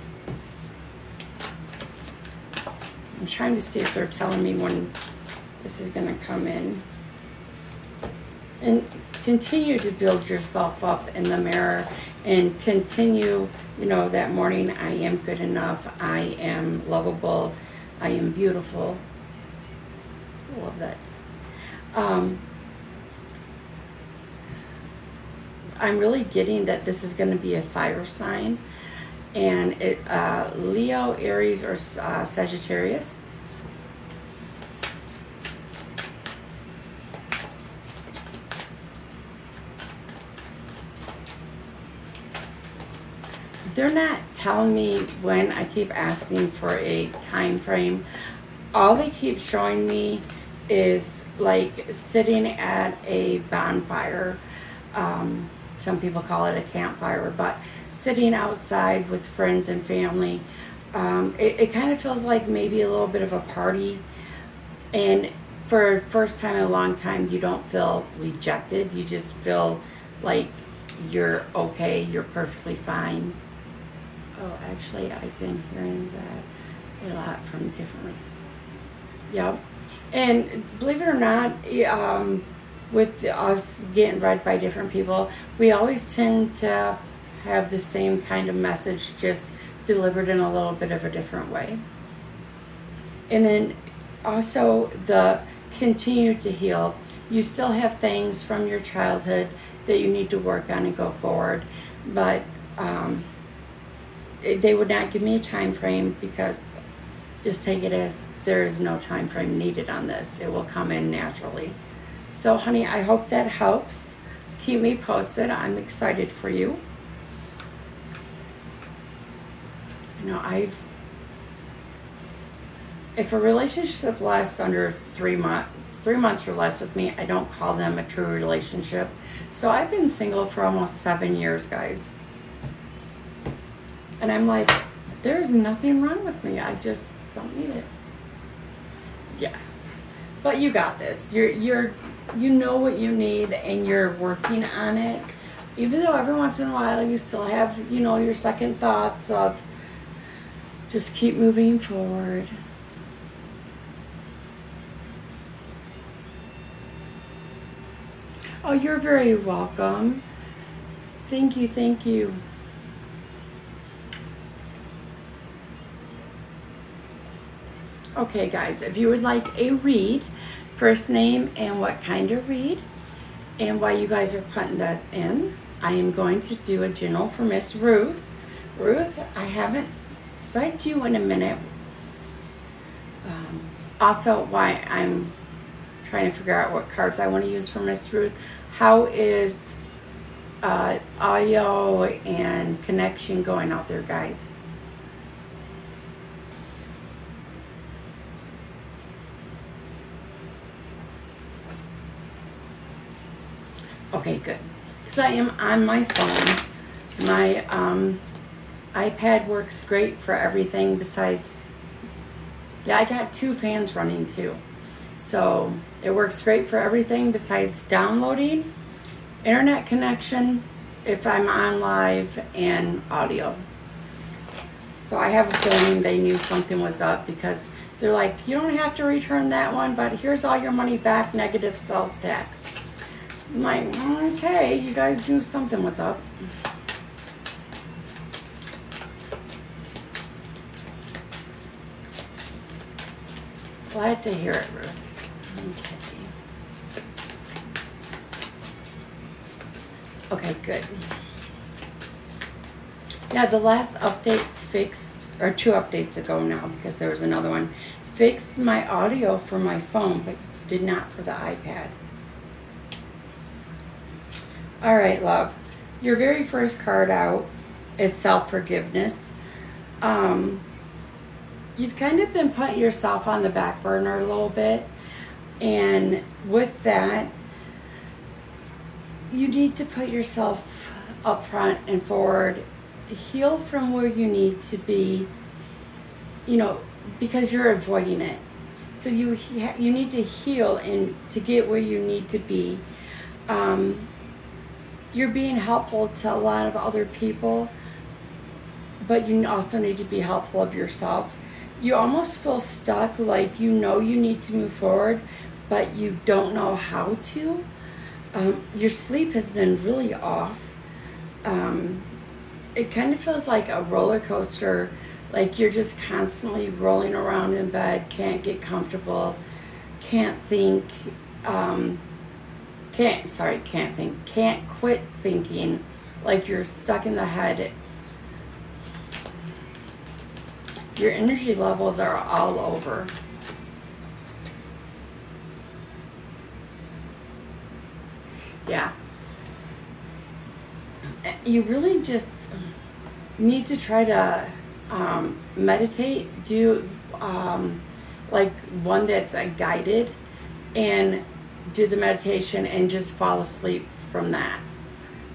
I'm trying to see if they're telling me when this is going to come in. And continue to build yourself up in the mirror and continue, you know, that morning, I am good enough, I am lovable, I am beautiful. I love that. I'm really getting that this is going to be a fire sign, and it Leo, Aries, or Sagittarius. They're not telling me when. I keep asking for a time frame. All they keep showing me is like sitting at a bonfire. Some people call it a campfire, but sitting outside with friends and family. It kind of feels like maybe a little bit of a party. And for the first time in a long time, you don't feel rejected. You just feel like you're okay, you're perfectly fine. Oh, actually, I've been hearing that a lot from different. Yep. And believe it or not, with us getting read by different people, we always tend to have the same kind of message, just delivered in a little bit of a different way. And then also the continue to heal. You still have things from your childhood that you need to work on and go forward, but they would not give me a time frame, because just take it as there is no time frame needed on this. It will come in naturally. So honey, I hope that helps. Keep me posted. I'm excited for you. You know, if a relationship lasts under 3 months or less with me, I don't call them a true relationship. So I've been single for almost 7 years, guys. And I'm like, there's nothing wrong with me. I just don't need it. Yeah. But you got this. You know what you need, and you're working on it. Even though every once in a while you still have, you know, your second thoughts of just keep moving forward. Oh, you're very welcome. Thank you, thank you. Okay, guys, if you would like a read, first name and what kind of read, and why you guys are putting that in, I am going to do a general for Miss Ruth. Ruth, I haven't read you in a minute. Also, why I'm trying to figure out what cards I want to use for Miss Ruth. How is audio and connection going out there, guys? Okay, good. because I am on my phone. My iPad works great for everything besides, yeah, I got 2 fans running too. So it works great for everything besides downloading, internet connection, if I'm on live, and audio. So I have a feeling they knew something was up, because they're like, you don't have to return that one, but here's all your money back, negative sales tax. I'm like, okay, you guys knew something was up. Glad to hear it, Ruth. Okay. Okay, good. Yeah, the last update fixed, or 2 updates ago now, because there was another one, fixed my audio for my phone, but did not for the iPad. All right, love. Your very first card out is self-forgiveness. You've kind of been putting yourself on the back burner a little bit. And with that, you need to put yourself up front and forward. Heal from where you need to be, because you're avoiding it. So you need to heal and to get where you need to be. You're being helpful to a lot of other people, but you also need to be helpful of yourself. You almost feel stuck, like you need to move forward, but you don't know how to. Your sleep has been really off. It kind of feels like a roller coaster, like you're just constantly rolling around in bed, can't get comfortable, can't think, can't quit thinking, like you're stuck in the head. Your energy levels are all over. Yeah. You really just need to try to meditate, do like one that's guided, and do the meditation and just fall asleep from that.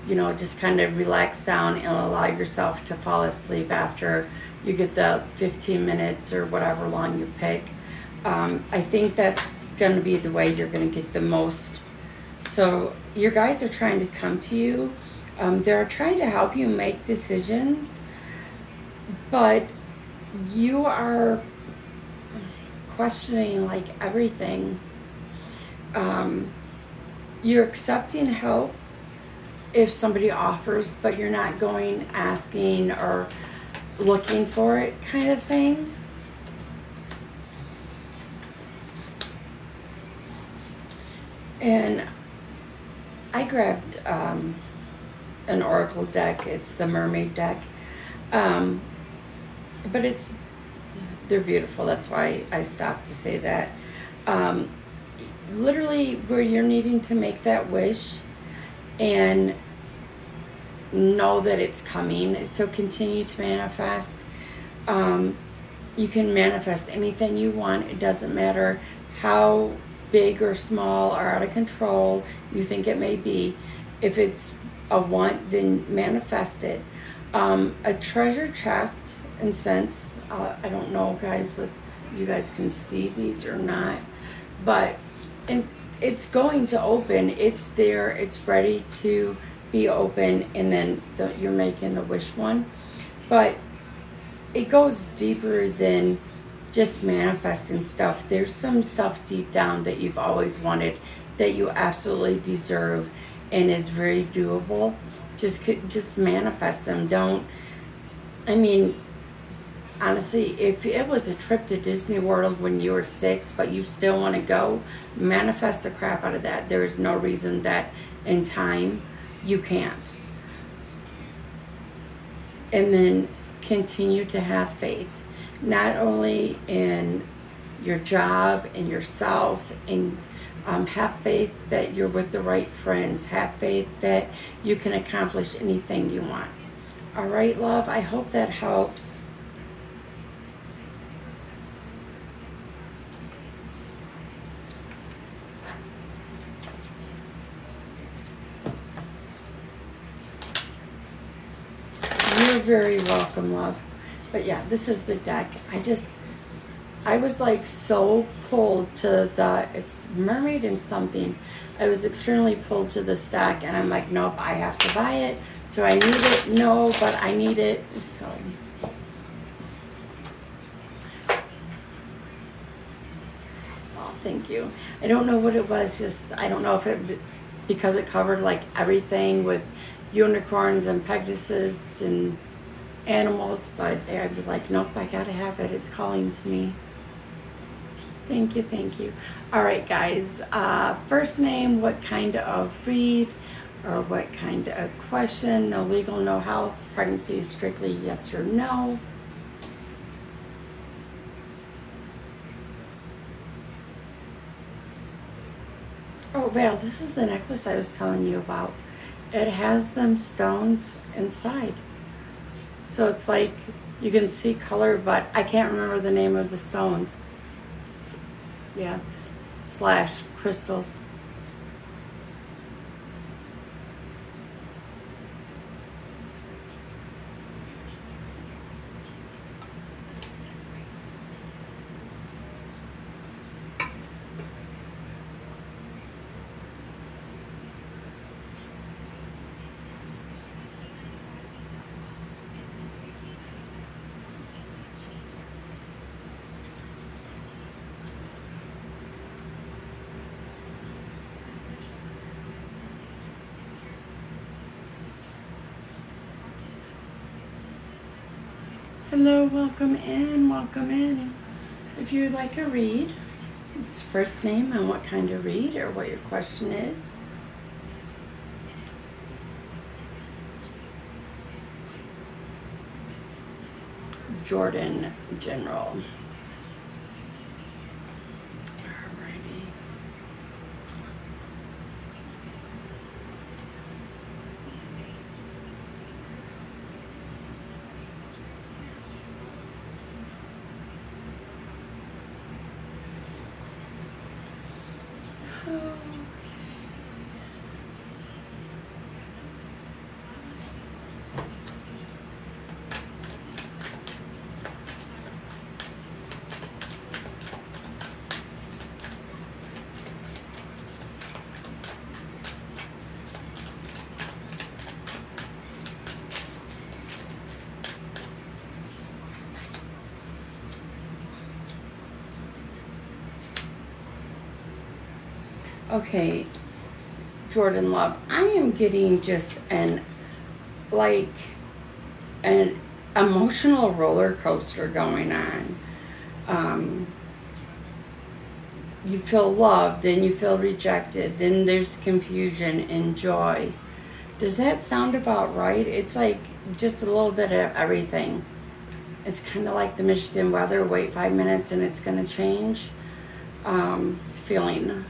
Just kind of relax down and allow yourself to fall asleep after you get the 15 minutes or whatever long you pick. I think that's going to be the way you're going to get the most. So your guides are trying to come to you. They're trying to help you make decisions, but you are questioning like everything. You're accepting help if somebody offers, but you're not going asking or looking for it, kind of thing. And I grabbed an oracle deck. It's the mermaid deck, but they're beautiful. That's why I stopped to say that. Literally, where you're needing to make that wish and know that it's coming. So continue to manifest. You can manifest anything you want. It doesn't matter how big or small or out of control you think it may be. If it's a want, then manifest it. A treasure chest, and since I don't know, guys, if you guys can see these or not, but it's going to open. It's there. It's ready to be open, and then you're making the wish one. But it goes deeper than just manifesting stuff. There's some stuff deep down that you've always wanted, that you absolutely deserve, and is very doable. Just manifest them. Honestly, if it was a trip to Disney World when you were 6, but you still want to go, manifest the crap out of that. There is no reason that in time you can't. And then continue to have faith, not only in your job and yourself, and have faith that you're with the right friends. Have faith that you can accomplish anything you want. All right, love, I hope that helps. You're very welcome, love. But yeah, this is the deck. I was like so pulled to it's mermaid and something. I was extremely pulled to this deck, and I'm like, nope, I have to buy it. Do I need it? No, but I need it. So. Oh, thank you. I don't know what it was, just, I don't know if it, because it covered like everything with unicorns and Pegasus and animals, but I was like, nope, I gotta have it. It's calling to me. Thank you, thank you. All right, guys. First name, what kind of breed, or what kind of question? No legal, no health. Pregnancy is strictly yes or no. Oh, well, this is the necklace I was telling you about. It has them stones inside. So it's like you can see color, but I can't remember the name of the stones. Yeah, slash crystals. Hello, welcome in, welcome in. If you'd like a read, it's first name and what kind of read or what your question is. Jordan General. Alrighty. Okay, Jordan Love, I am getting just an emotional roller coaster going on. You feel loved, then you feel rejected, then there's confusion and joy. Does that sound about right? It's like just a little bit of everything. It's kind of like the Michigan weather. Wait 5 minutes and it's going to change. Feeling.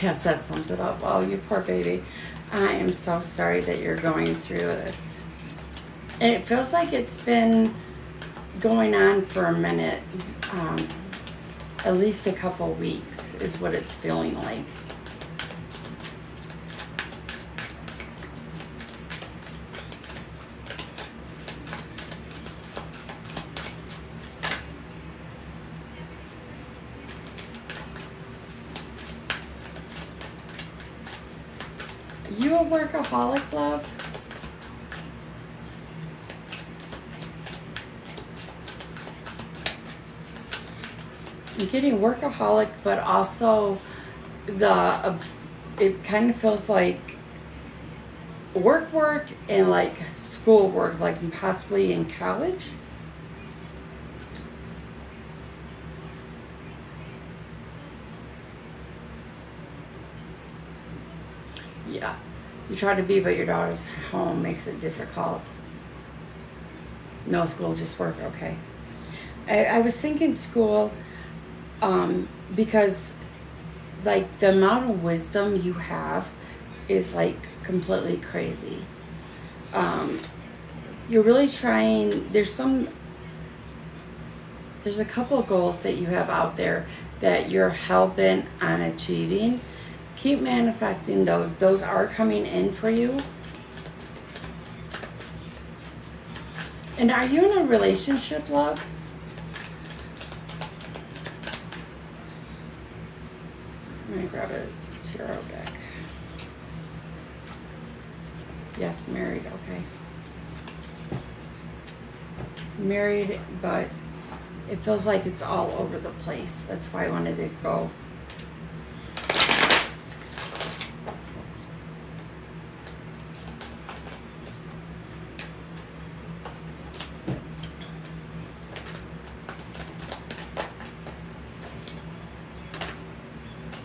Yes, that sums it up. Oh, you poor baby. I am so sorry that you're going through this. And it feels like it's been going on for a minute. At least a couple weeks is what it's feeling like. You a workaholic, love? I'm getting workaholic, but also it kind of feels like work and like school work, like possibly in college. Yeah, you try to be, but your daughter's home makes it difficult. No school, just work. Okay. I was thinking school, because like the amount of wisdom you have is like completely crazy. You're really trying. There's some There's a couple of goals that you have out there that you're hell-bent on achieving. Keep manifesting those. Those are coming in for you. And are you in a relationship, love? Let me grab a tarot deck. Yes, married, okay. Married, but it feels like it's all over the place. That's why I wanted to go.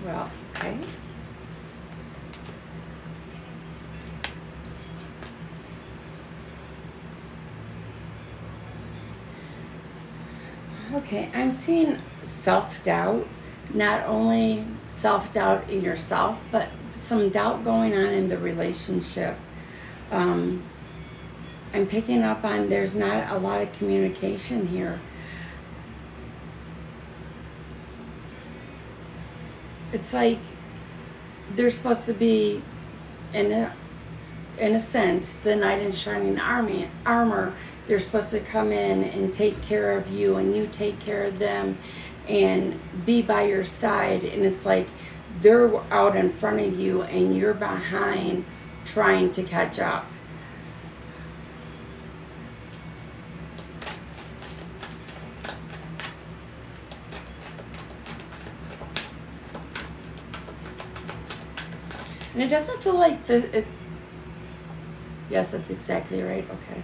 Well, okay. Okay, I'm seeing self-doubt. Not only self-doubt in yourself, but some doubt going on in the relationship. I'm picking up on there's not a lot of communication here. It's like they're supposed to be, in a sense, the knight in shining armor. They're supposed to come in and take care of you, and you take care of them and be by your side. And it's like they're out in front of you and you're behind trying to catch up. And it doesn't feel like yes, that's exactly right. Okay.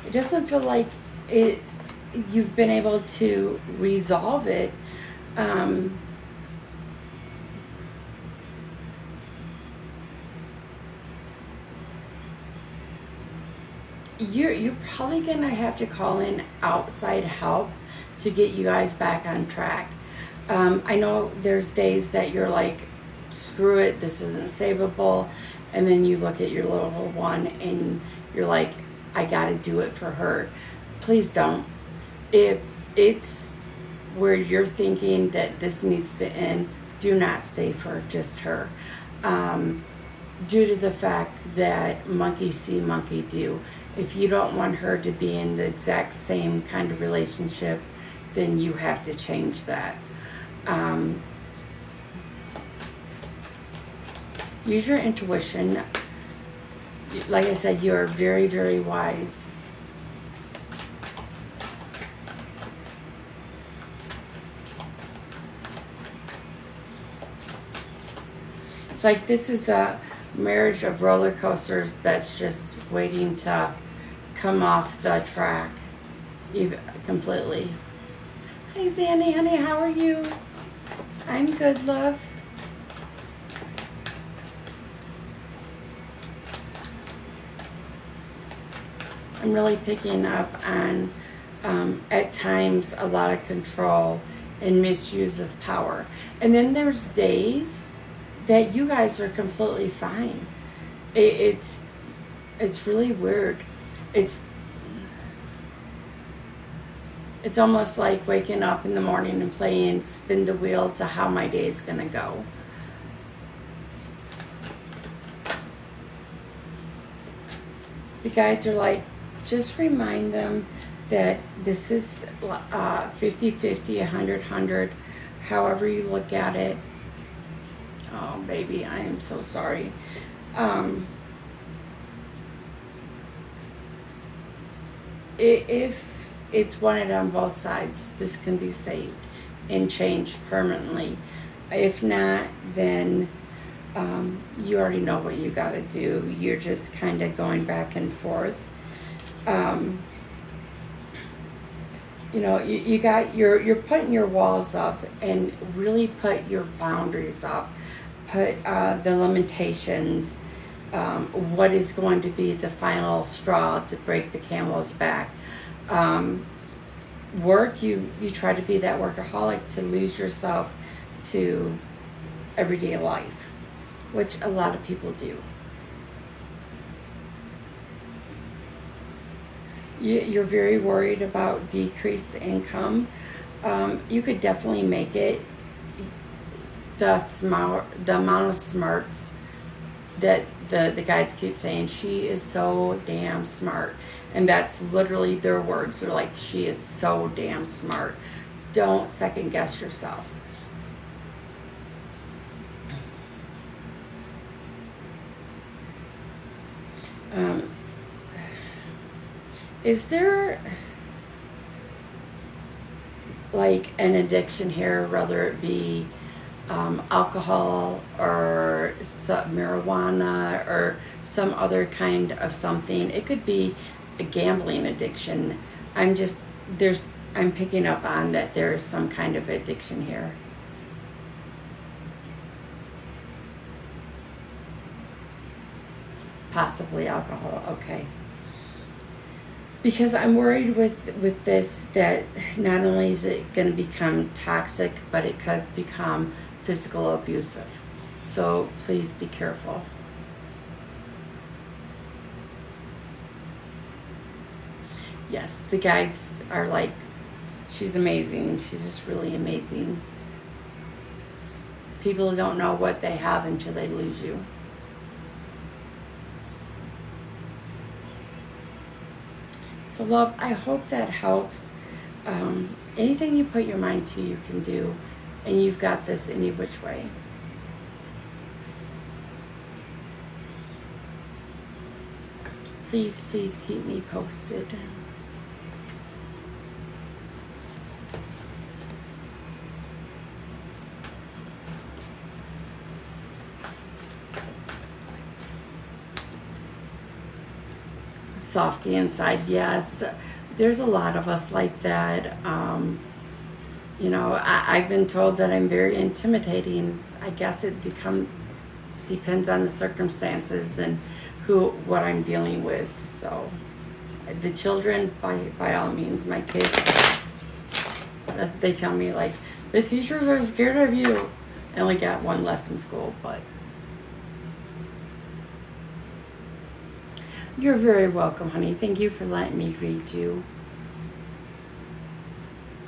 It doesn't feel like you've been able to resolve it. You're probably gonna have to call in outside help to get you guys back on track. I know there's days that you're like, screw it, this isn't savable, and then you look at your little one and you're like, I gotta do it for her. Please don't. If it's where you're thinking that this needs to end, do not stay for just her. Due to the fact that monkey see, monkey do. If you don't want her to be in the exact same kind of relationship, then you have to change that. Use your intuition. Like I said, you are very, very wise. It's like this is a marriage of roller coasters that's just waiting to come off the track completely. Hi, Zanny, honey, how are you? I'm good, love. I'm really picking up on, at times, a lot of control and misuse of power. And then there's days that you guys are completely fine. It's really weird. It's almost like waking up in the morning and playing spin the wheel to how my day is gonna go. The guides are like, just remind them that this is 50-50, 100-100, however you look at it. Oh, baby, I am so sorry. If it's wanted on both sides, this can be saved and changed permanently. If not, then you already know what you got to do. You're just kind of going back and forth. You know, you're putting your walls up and really put your boundaries up. Put the limitations, what is going to be the final straw to break the camel's back. Work, you try to be that workaholic to lose yourself to everyday life, which a lot of people do. you're very worried about decreased income. You could definitely make it. The amount of smarts that the guides keep saying, she is so damn smart, and that's literally their words. They're like, she is so damn smart. Don't second guess yourself. Is there like an addiction here, whether it be alcohol or marijuana or some other kind of something? It could be a gambling addiction. I'm picking up on that there's some kind of addiction here. Possibly alcohol. Okay. Because I'm worried with this that not only is it going to become toxic, but it could become physical abusive. So please be careful. Yes, the guides are like, she's amazing. She's just really amazing. People don't know what they have until they lose you. So love, I hope that helps. Anything you put your mind to, you can do, and you've got this any which way. Please, please keep me posted. Softy inside, yes. There's a lot of us like that. I've been told that I'm very intimidating. I guess it depends on the circumstances and what I'm dealing with. So the children, by all means, my kids, they tell me like, the teachers are scared of you. I only got one left in school, but you're very welcome, honey. Thank you for letting me read you.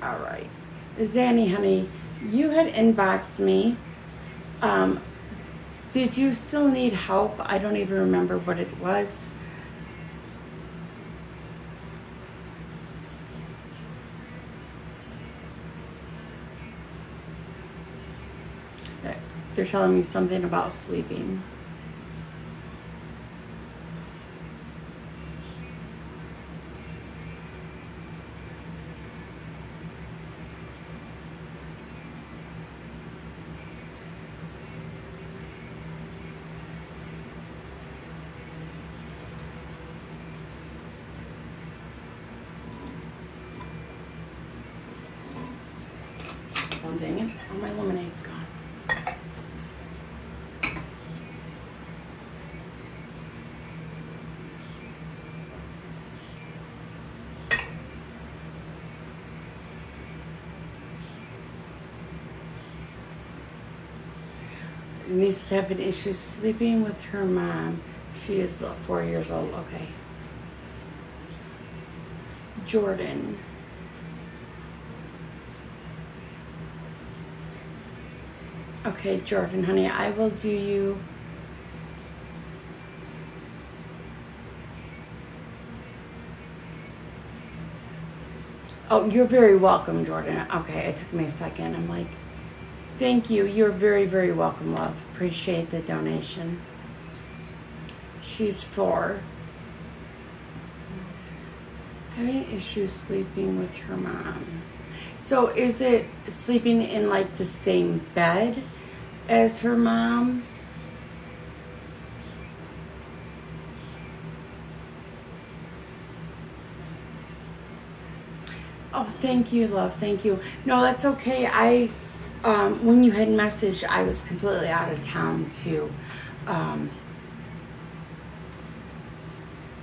All right. Zanny, honey, you had inboxed me. Did you still need help? I don't even remember what it was. They're telling me something about sleeping. Oh, dang it. All my lemonade's gone. Niece having issues sleeping with her mom. She is 4 years old. Okay. Jordan. Okay, Jordan, honey, I will do you. Oh, you're very welcome, Jordan. Okay, it took me a second. I'm like, thank you. You're very, very welcome, love. Appreciate the donation. She's 4. Having issues sleeping with her mom. So is it sleeping in like the same bed as her mom? Oh, thank you, love. Thank you. No, that's okay. When you had messaged, I was completely out of town too.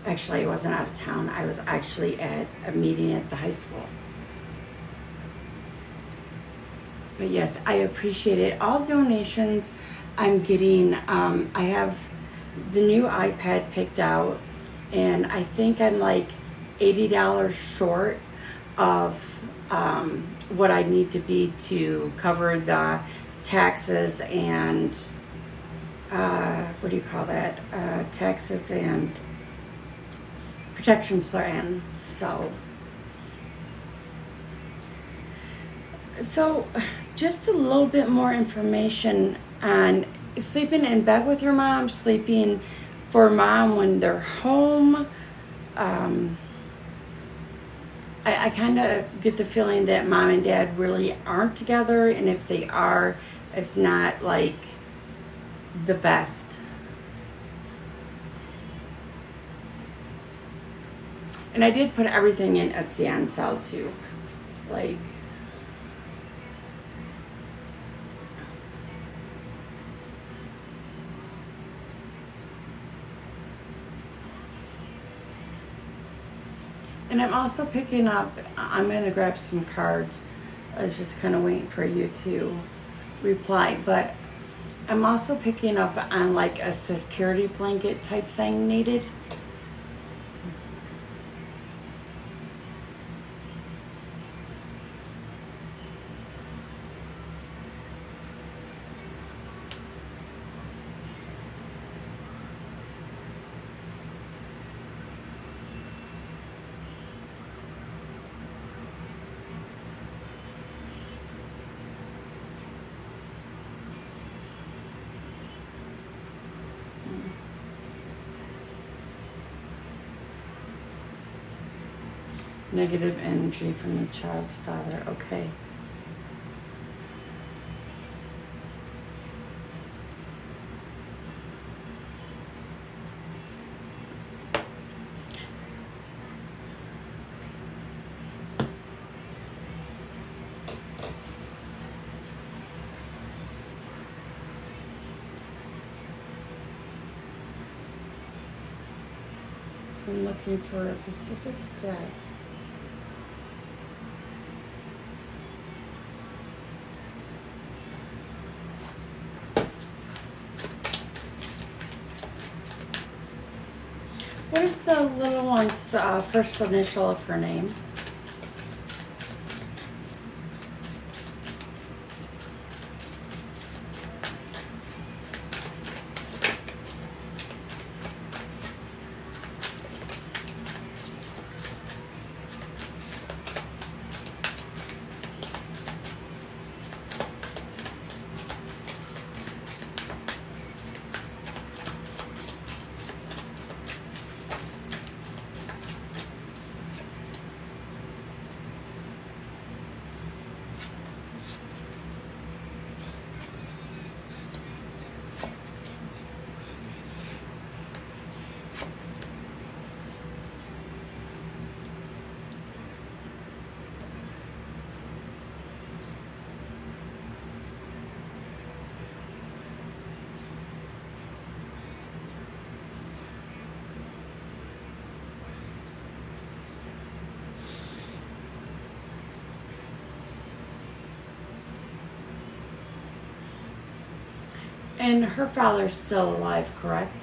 Actually, I wasn't out of town. I was actually at a meeting at the high school. But yes, I appreciate it. All donations I'm getting, I have the new iPad picked out, and I think I'm like $80 short of what I need to be to cover the taxes and what do you call that? Taxes and protection plan. So just a little bit more information on sleeping in bed with your mom, sleeping for mom when they're home. I kind of get the feeling that mom and dad really aren't together, and if they are, it's not like the best. And I did put everything in Etsy on sale too. Like, and I'm also picking up, I'm going to grab some cards. I was just kind of waiting for you to reply. But I'm also picking up on like a security blanket type thing needed. Negative energy from the child's father. Okay. I'm looking for a specific deck. What is the little one's first initial of her name? And her father's still alive, correct?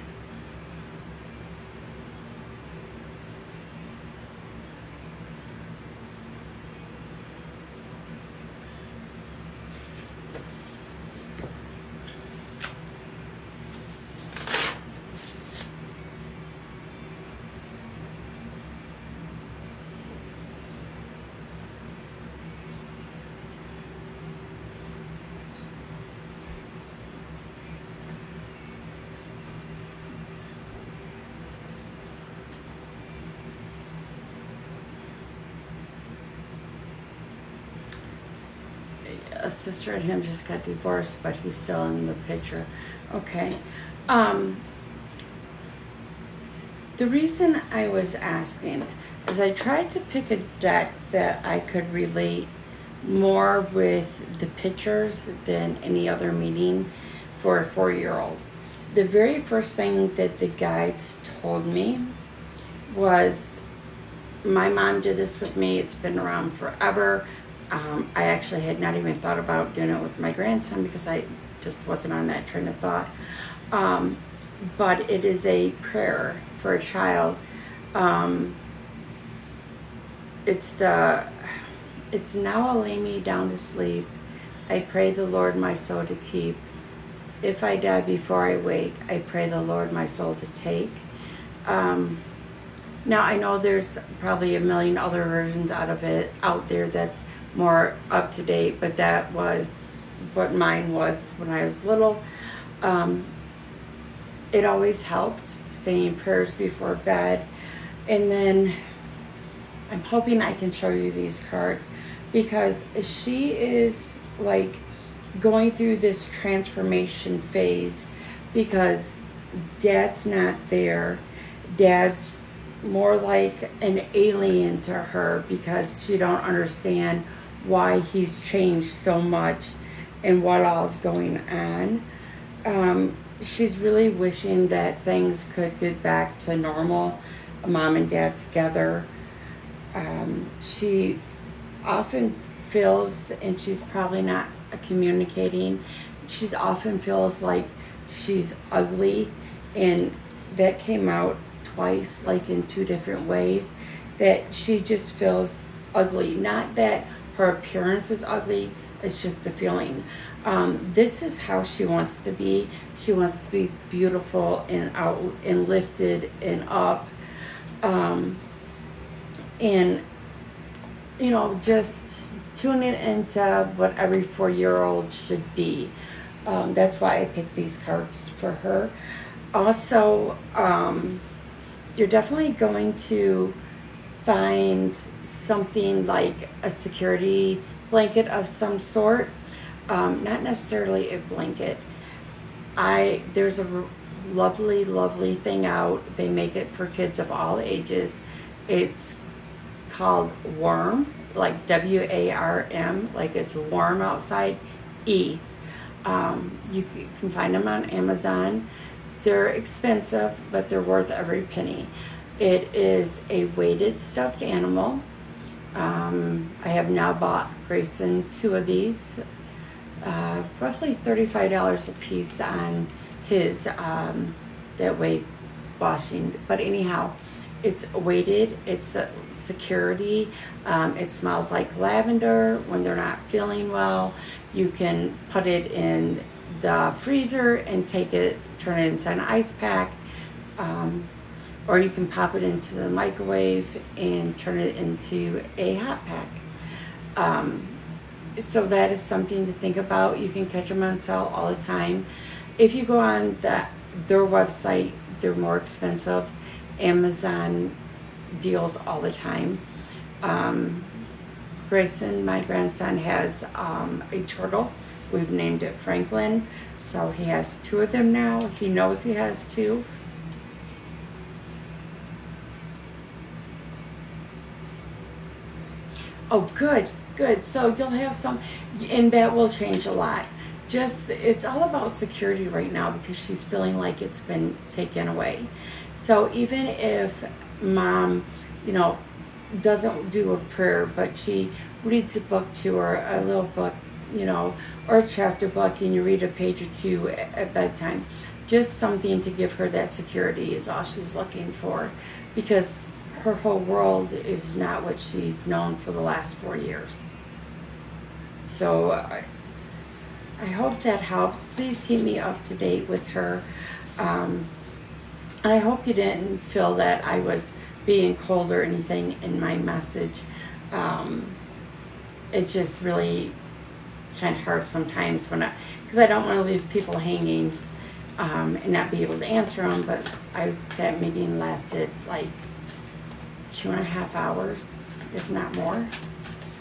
A sister and him just got divorced, but he's still in the picture. Okay. The reason I was asking is I tried to pick a deck that I could relate more with the pictures than any other meaning for a 4-year-old. The very first thing that the guides told me was, my mom did this with me, it's been around forever. I actually had not even thought about doing it with my grandson because I just wasn't on that train of thought. But it is a prayer for a child. it's now I'll lay me down to sleep. I pray the Lord my soul to keep. If I die before I wake, I pray the Lord my soul to take. Now I know there's probably a million other versions out there that's more up to date, but that was what mine was when I was little. It always helped saying prayers before bed. And then I'm hoping I can show you these cards because she is like going through this transformation phase because dad's not there. Dad's more like an alien to her because she don't understand why he's changed so much and what all's going on. She's really wishing that things could get back to normal, mom and dad together. She often feels, and she's probably not communicating, she often feels like she's ugly, and that came out twice, like in two different ways, that she just feels ugly. Not that her appearance is ugly, it's just a feeling. This is how she wants to be. She wants to be beautiful and out and lifted and up. And, you know, just tuning into what every 4-year-old should be. That's why I picked these cards for her. Also, you're definitely going to find something like a security blanket of some sort. Not necessarily a blanket. There's a lovely thing out. They make it for kids of all ages. It's called Warm, like WARM, like it's warm outside. You can find them on Amazon. They're expensive, but they're worth every penny. It is a weighted stuffed animal. I have now bought Grayson 2 of these, roughly $35 a piece on his that weight washing. But anyhow, it's weighted, it's security, it smells like lavender when they're not feeling well. You can put it in the freezer and turn it into an ice pack, or you can pop it into the microwave and turn it into a hot pack. So that is something to think about. You can catch them on sale all the time. If you go on their website, they're more expensive. Amazon deals all the time. Grayson, my grandson, has a turtle. We've named it Franklin. So he has 2 of them now. He knows he has 2. Oh, good. So you'll have some, and that will change a lot. It's all about security right now because she's feeling like it's been taken away. So even if mom, doesn't do a prayer, but she reads a book to her, a little book, or a chapter book, and you read a page or 2 at bedtime, just something to give her that security is all she's looking for, because her whole world is not what she's known for the last 4 years. So I hope that helps. Please keep me up to date with her. And I hope you didn't feel that I was being cold or anything in my message. It's just really kind of hard sometimes because I don't want to leave people hanging and not be able to answer them. But that meeting lasted like 2.5 hours, if not more.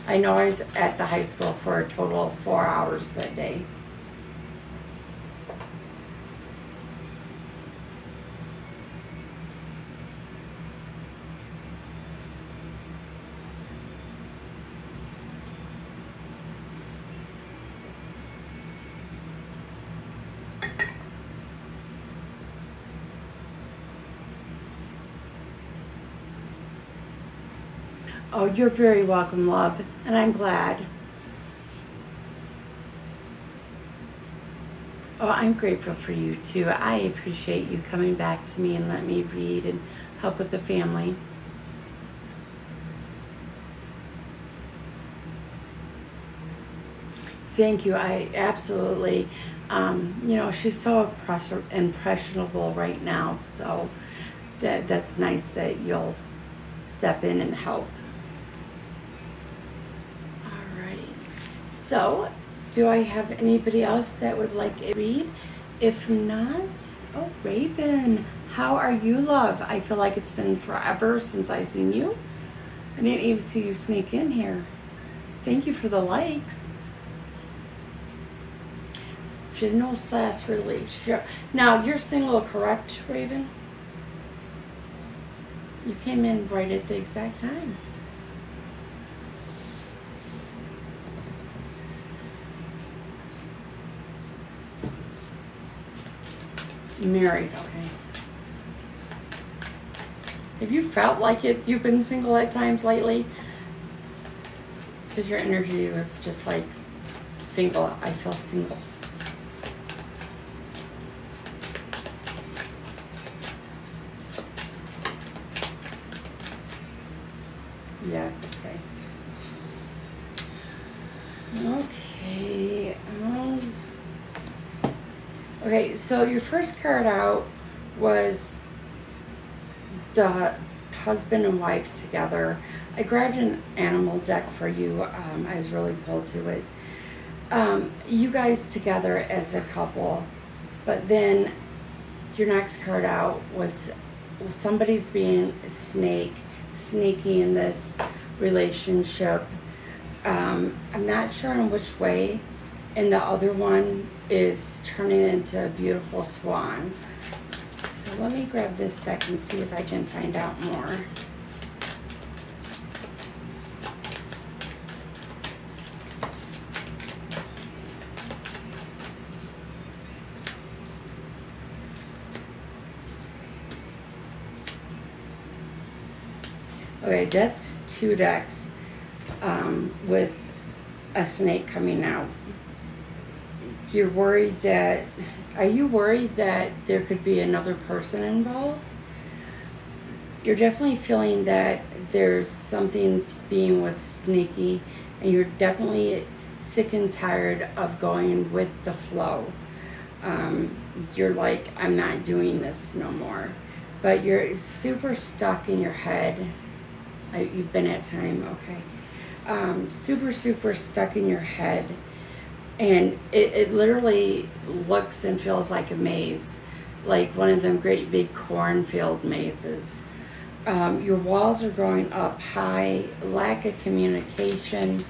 I know I was at the high school for a total of 4 hours that day. Oh, you're very welcome, love, and I'm glad. Oh, I'm grateful for you, too. I appreciate you coming back to me and letting me read and help with the family. Thank you. I absolutely, you know, she's so impressionable right now. So that's nice that you'll step in and help. All right. So, do I have anybody else that would like a read? If not, oh, Raven, how are you, love? I feel like it's been forever since I seen you. I didn't even see you sneak in here. Thank you for the likes. General/release. Sure. Now, you're single, correct, Raven? You came in right at the exact time. Married, okay. Have you felt like it? You've been single at times lately? Because your energy was just like single. I feel single. Yes, okay. Okay. Okay, so your first card out was the husband and wife together. I grabbed an animal deck for you. I was really pulled to it. You guys together as a couple, but then your next card out was somebody's being a snake, sneaky in this relationship. I'm not sure in which way, and the other one is turning into a beautiful swan. So let me grab this deck and see if I can find out more. Okay, that's two decks with a snake coming out. You're worried that, are you worried that there could be another person involved? You're definitely feeling that there's something being with sneaky, and you're definitely sick and tired of going with the flow. You're like, I'm not doing this no more. But you're super stuck in your head. You've been at time, okay. Super stuck in your head. And it literally looks and feels like a maze, like one of them great big cornfield mazes. Your walls are growing up high, lack of communication.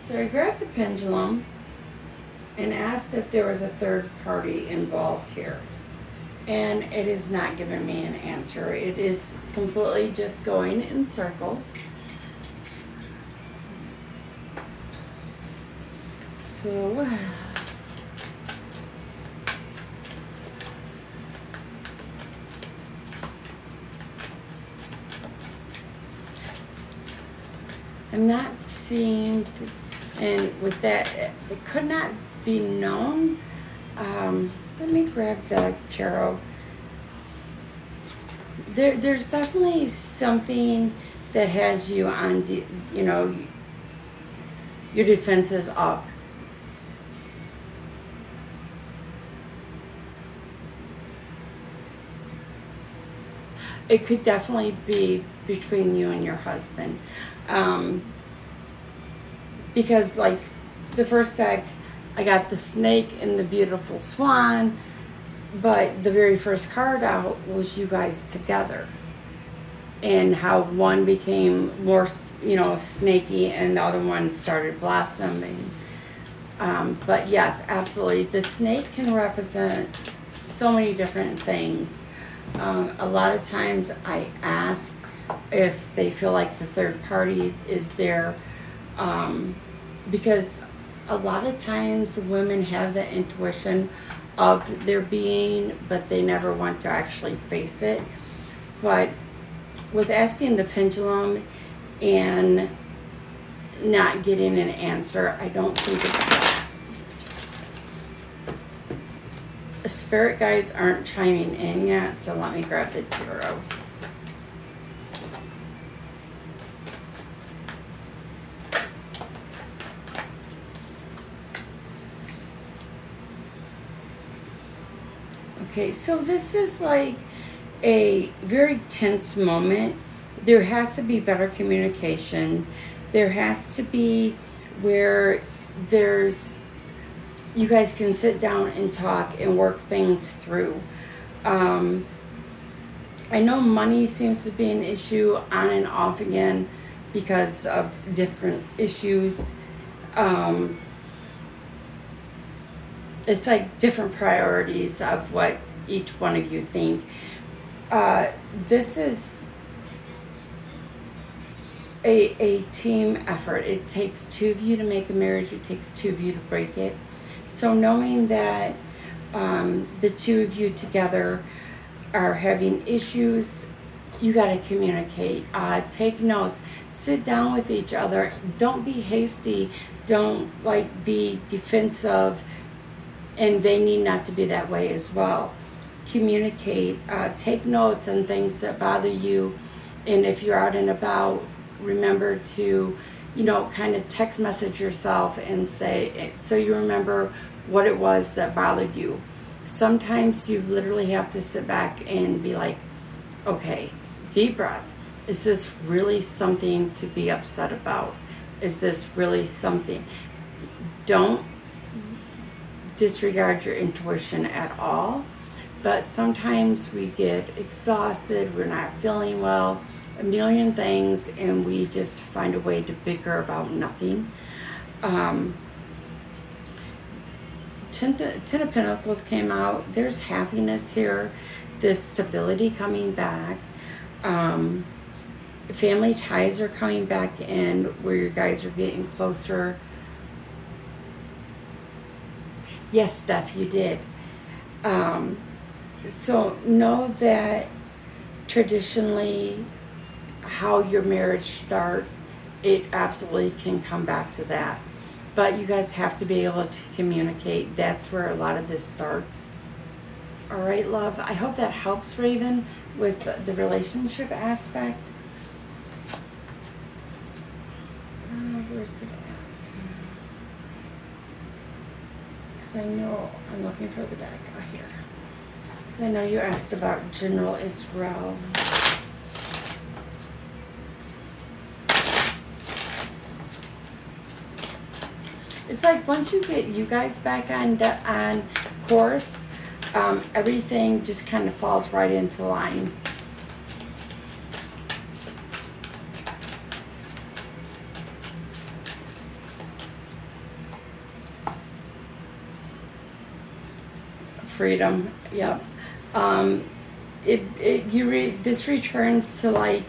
So I grabbed the pendulum and asked if there was a third party involved here. And it is not giving me an answer. It is completely just going in circles. So I'm not seeing, and with that, it could not be known. Let me grab the tarot. There's definitely something that has you on the, you know, your defenses up. It could definitely be between you and your husband. Because like the first deck, I got the snake and the beautiful swan, but the very first card out was you guys together, and how one became more, you know, snaky and the other one started blossoming. But yes, absolutely, the snake can represent so many different things. A lot of times I ask if they feel like the third party is there, because a lot of times women have the intuition of their being, but they never want to actually face it. But with asking the pendulum and not getting an answer, I don't think it's that. Spirit guides aren't chiming in yet, so let me grab the tarot. Okay, so this is like a very tense moment. There has to be better communication. There has to be where you guys can sit down and talk and work things through. I know money seems to be an issue on and off again because of different issues. It's like different priorities of what each one of you think. This is a team effort. It takes two of you to make a marriage. It takes two of you to break it. So knowing that the two of you together are having issues, you got to communicate. Take notes. Sit down with each other. Don't be hasty. Don't be defensive. And they need not to be that way as well. Communicate. Take notes on things that bother you. And if you're out and about, remember to, kind of text message yourself and say, so you remember what it was that bothered you. Sometimes you literally have to sit back and be like, okay, deep breath. Is this really something to be upset about? Is this really something? Don't disregard your intuition at all, but sometimes we get exhausted, we're not feeling well, a million things, and we just find a way to bicker about nothing. Ten of Pentacles came out. There's happiness here. There's stability coming back. Family ties are coming back in where you guys are getting closer. Yes, Steph, you did. So know that traditionally how your marriage started, it absolutely can come back to that. But you guys have to be able to communicate. That's where a lot of this starts. All right, love. I hope that helps, Raven, with the relationship aspect. Where's it at? Because I know I'm looking for the deck. Oh, here. I know you asked about General Israel. It's like once you get you guys back on course, everything just kind of falls right into line. Freedom, yep. This returns to like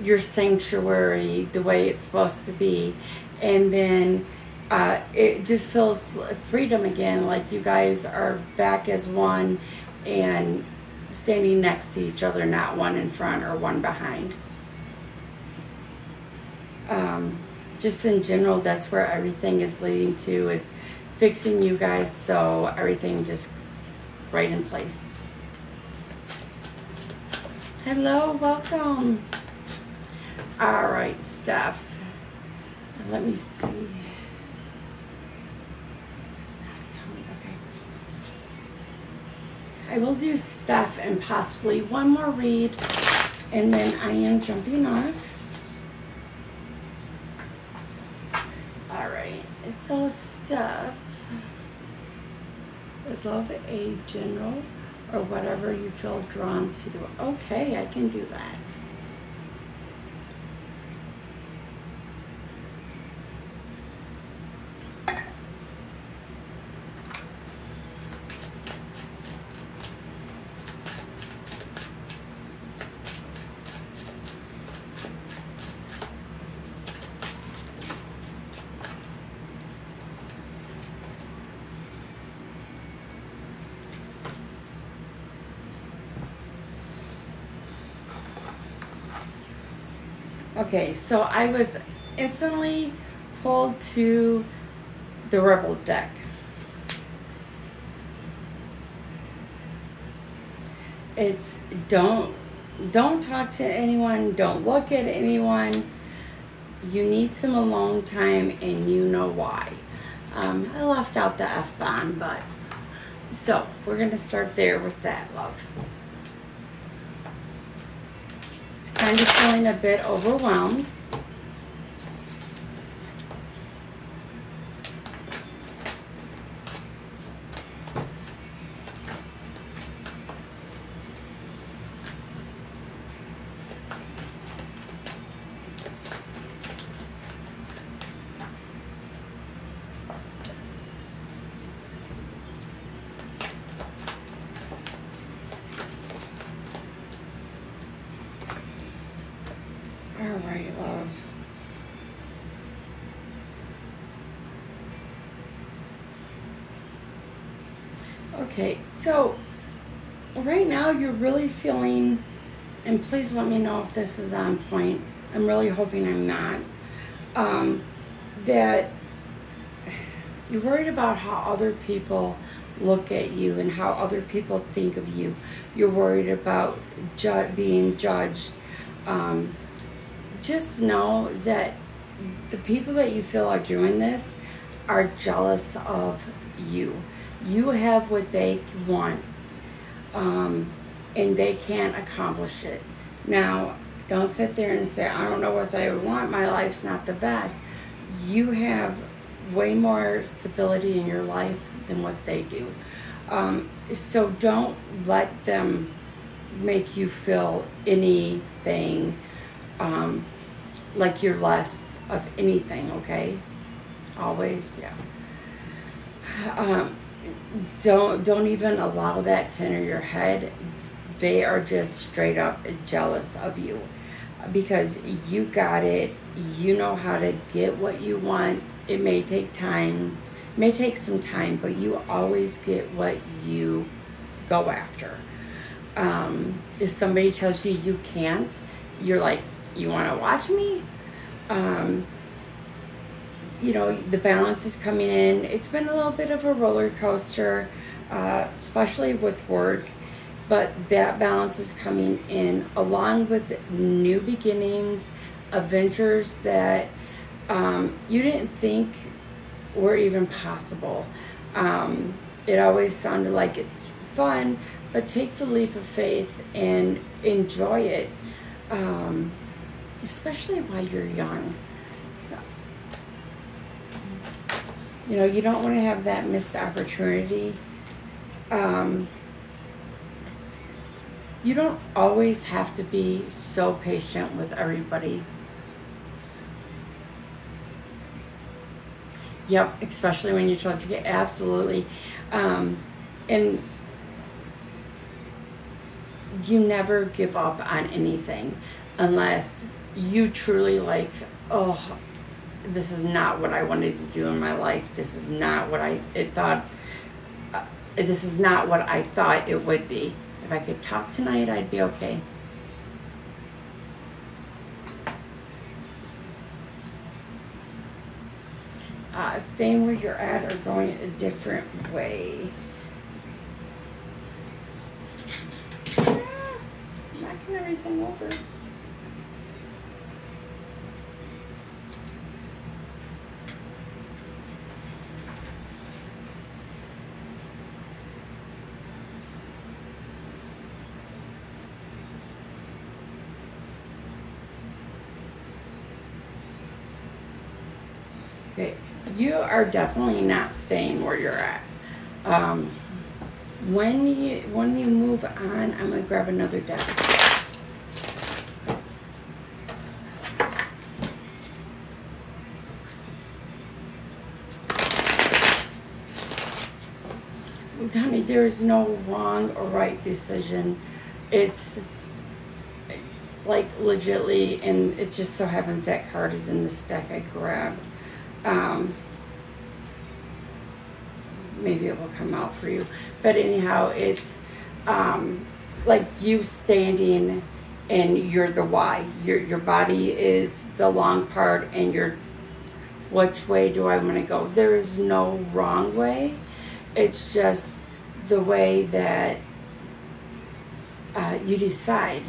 your sanctuary, the way it's supposed to be, and then it just feels freedom again, like you guys are back as one and standing next to each other, not one in front or one behind. Just in general, that's where everything is leading to. It's fixing you guys so everything just right in place. Hello, welcome. All right, Steph. Let me see. I will do Steph and possibly one more read, and then I am jumping off. All right, so Steph, love a general or whatever you feel drawn to. Okay, I can do that. Okay, so I was instantly pulled to the Rebel deck. It's don't talk to anyone, don't look at anyone. You need some alone time, and you know why. I left out the F-bomb, but so we're gonna start there with that, love. It's kind of feeling a bit overwhelmed. All right, love. Okay, so right now you're really feeling, and please let me know if this is on point. I'm really hoping I'm not. That you're worried about how other people look at you and how other people think of you. You're worried about being judged. Just know that the people that you feel are doing this are jealous of you. You have what they want, and they can't accomplish it. Now, don't sit there and say, I don't know what I want, my life's not the best. You have way more stability in your life than what they do. So don't let them make you feel anything like you're less of anything, okay? Always, yeah. Don't even allow that to enter your head. They are just straight up jealous of you because you got it. You know how to get what you want. It may take time, may take some time, but you always get what you go after. If somebody tells you you can't, you're like, you want to watch me? You know, the balance is coming in. It's been a little bit of a roller coaster, especially with work, but that balance is coming in along with new beginnings, adventures that you didn't think were even possible. It always sounded like it's fun, but take the leap of faith and enjoy it, especially while you're young. You know, you don't want to have that missed opportunity. You don't always have to be so patient with everybody. Yep, especially when you're told to get absolutely. And you never give up on anything unless you truly like, oh, this is not what I wanted to do in my life. This is not what this is not what I thought it would be. If I could talk tonight, I'd be okay. Staying where you're at or going a different way. Knocking everything over. Okay, you are definitely not staying where you're at. When you move on, I'm gonna grab another deck. Honey, there is no wrong or right decision. It's like legitly, and it just so happens that card is in this deck I grabbed. Maybe it will come out for you, but anyhow, it's like you standing and you're the why. Your body is the long part, and you're, which way do I want to go? There is no wrong way. It's just the way that you decide.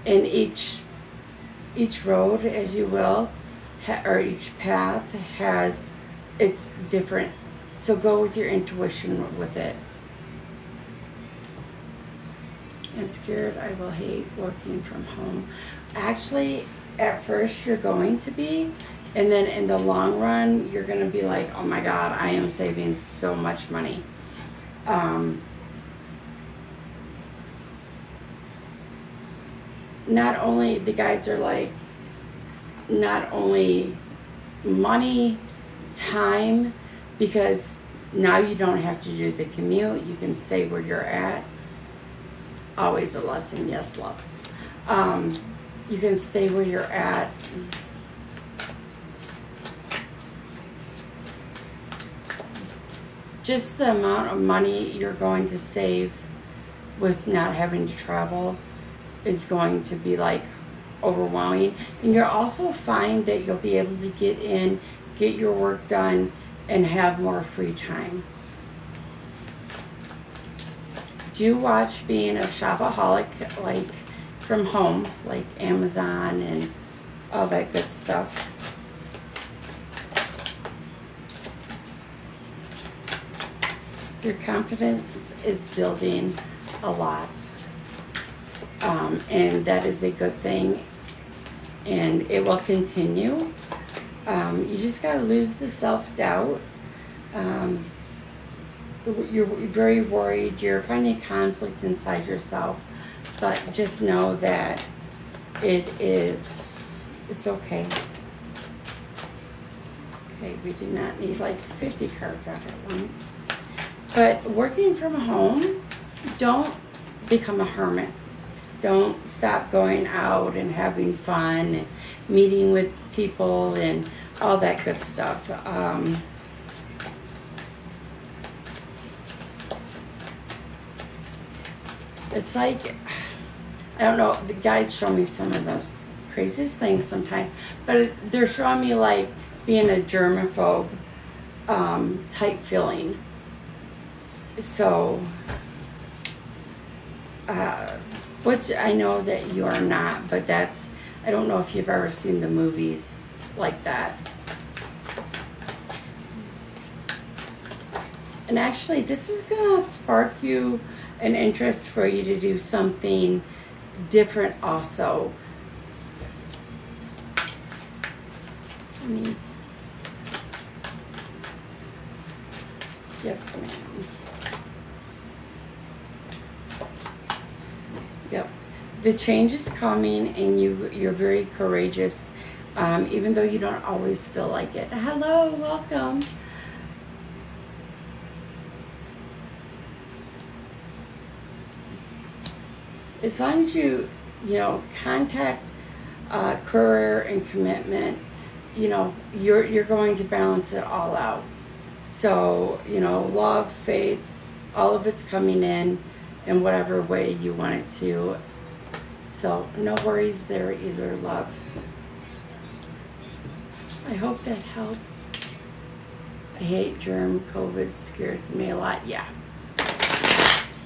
And each road, as you will, or each path has, it's different. So go with your intuition with it. I'm scared I will hate working from home. Actually, at first you're going to be, and then in the long run, you're going to be like, oh my God, I am saving so much money. Not only, the guides are like, not only money, time, because now you don't have to do the commute, you can stay where you're at. Always a lesson, yes, love. You can stay where you're at. Just the amount of money you're going to save with not having to travel is going to be like overwhelming. And you'll also find that you'll be able to get in, get your work done, and have more free time. Do watch being a shopaholic, like from home, like Amazon and all that good stuff. Your confidence is building a lot, and that is a good thing, and it will continue. You just got to lose the self-doubt. You're very worried, you're finding conflict inside yourself, but just know that it's okay. Okay, we do not need like 50 cards out at once. But working from home, don't become a hermit. Don't stop going out and having fun and meeting with people and all that good stuff. It's like, I don't know, the guides show me some of the craziest things sometimes, but they're showing me like being a germaphobe type feeling. So, which I know that you are not, but that's, I don't know if you've ever seen the movies like that. And actually, this is going to spark you an interest for you to do something different also. Yes, ma'am. Yep. The change is coming, and you're very courageous, even though you don't always feel like it. Hello, welcome. As long as you contact career and commitment, you're going to balance it all out. So, love, faith, all of it's coming in whatever way you want it to. So, no worries there either, love. I hope that helps. I hate germ. COVID scared me a lot. Yeah.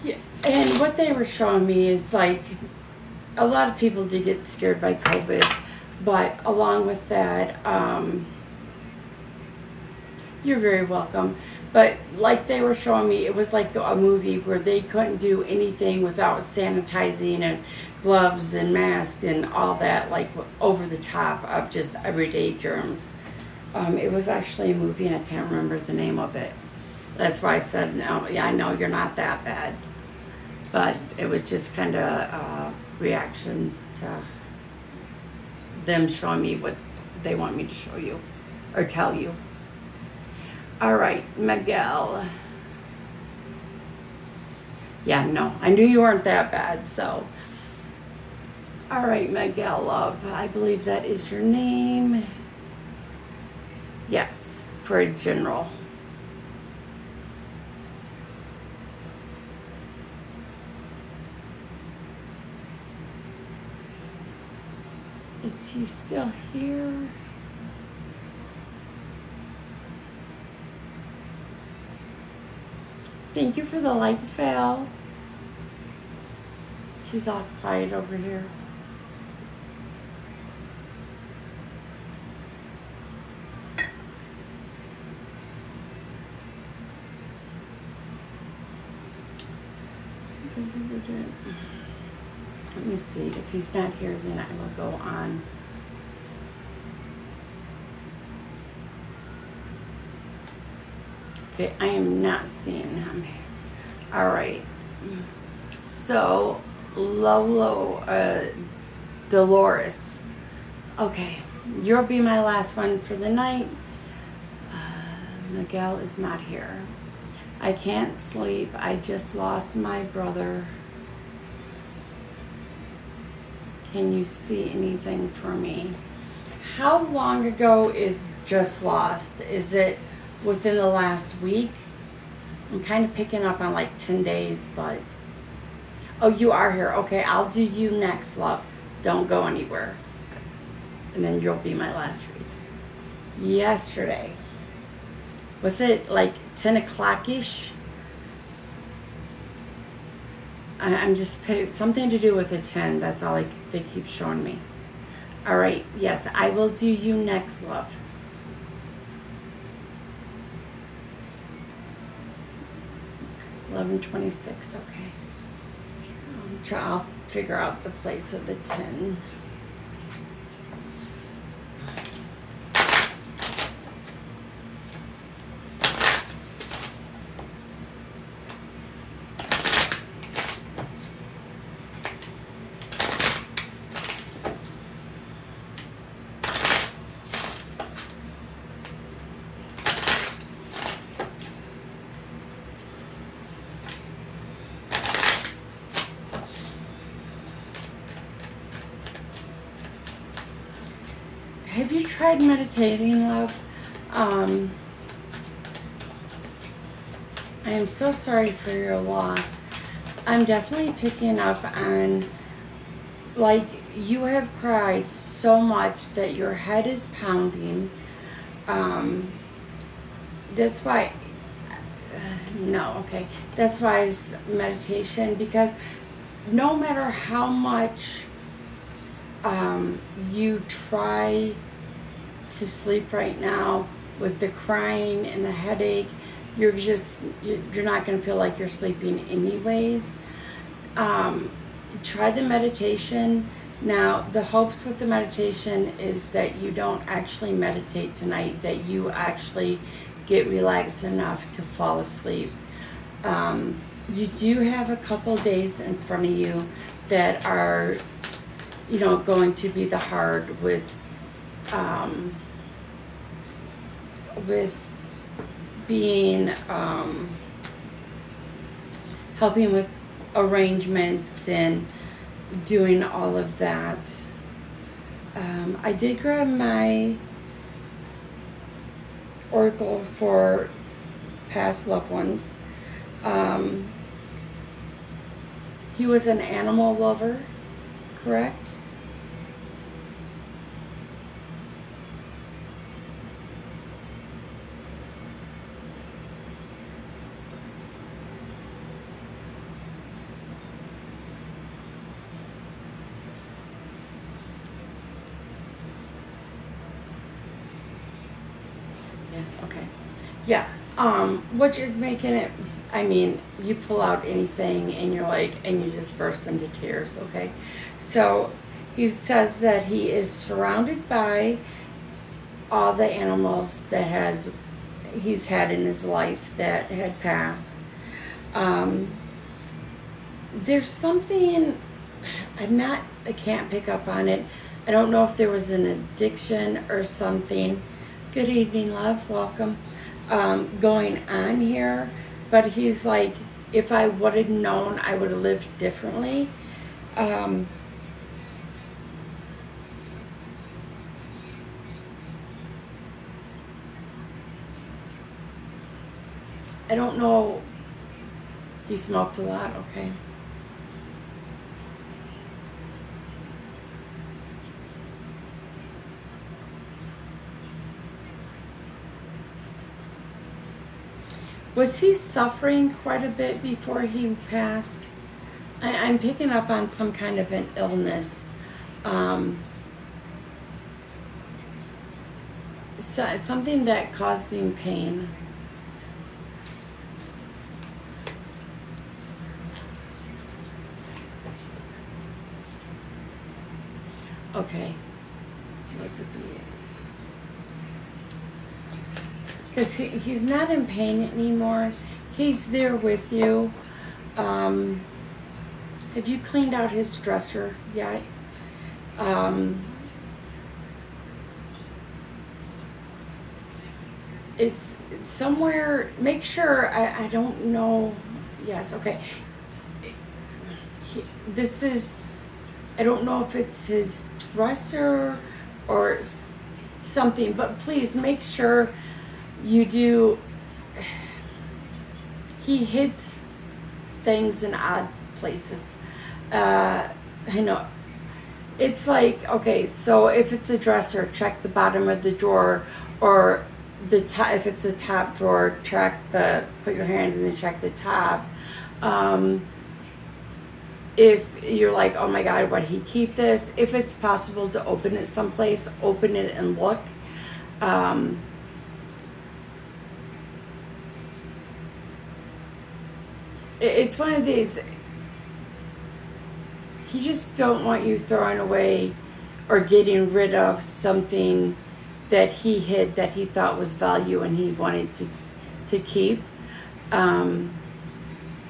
Yeah. And what they were showing me is like, a lot of people did get scared by COVID, but along with that, you're very welcome. But like they were showing me, it was like a movie where they couldn't do anything without sanitizing and gloves and masks and all that, like over the top of just everyday germs. It was actually a movie, and I can't remember the name of it. That's why I said, no, yeah, I know you're not that bad. But it was just kind of a reaction to them showing me what they want me to show you or tell you. All right, Miguel. Yeah, no, I knew you weren't that bad, so. All right, Miguel, love, I believe that is your name. Yes, for a general. Is he still here? Thank you for the lights, Val. She's all quiet over here. Let me see. If he's not here, then I will go on. Okay, I am not seeing him. All right. So, Lolo, Dolores. Okay, you'll be my last one for the night. Miguel is not here. I can't sleep. I just lost my brother. Can you see anything for me? How long ago is just lost? Is it within the last week? I'm kind of picking up on like 10 days, but... Oh, you are here. Okay, I'll do you next, love. Don't go anywhere. And then you'll be my last read. Yesterday. Was it like 10 o'clock-ish? I'm just something to do with a 10. That's all they keep showing me. All right. Yes, I will do you next, love. $11:26. Okay. I'll figure out the place of the 10. Have you tried meditating, love? I am so sorry for your loss. I'm definitely picking up on, like, you have cried so much that your head is pounding. That's why, no, okay. That's why it's meditation, because no matter how much you try to sleep right now with the crying and the headache, you're not going to feel like you're sleeping anyways. Try the meditation. Now, the hopes with the meditation is that you don't actually meditate tonight, that you actually get relaxed enough to fall asleep. You do have a couple days in front of you that are, going to be the hard with being, helping with arrangements and doing all of that. I did grab my oracle for past loved ones. He was an animal lover, correct? Yes, okay. Yeah, which is making it, you pull out anything and you're like, and you just burst into tears, okay? So he says that he is surrounded by all the animals that he's had in his life that had passed. There's something, I can't pick up on it. I don't know if there was an addiction or something. Good evening, love. Welcome. Going on here, but he's like, if I would have known, I would have lived differently. I don't know. He smoked a lot. Okay. Was he suffering quite a bit before he passed? I'm picking up on some kind of an illness. Um, something that caused him pain. Okay. What's it be? Because he's not in pain anymore. He's there with you. Have you cleaned out his dresser yet? It's somewhere. Make sure. I don't know. Yes. Okay. This is. I don't know if it's his dresser or something, but please make sure you do. He hits things in odd places. I know. It's like, okay, so if it's a dresser, check the bottom of the drawer, or the top. If it's a top drawer, put your hand in and check the top. If you're like, oh my God, why'd he keep this? If it's possible to open it someplace, open it and look. It's one of these. He just don't want you throwing away or getting rid of something that he hid that he thought was value and he wanted to keep.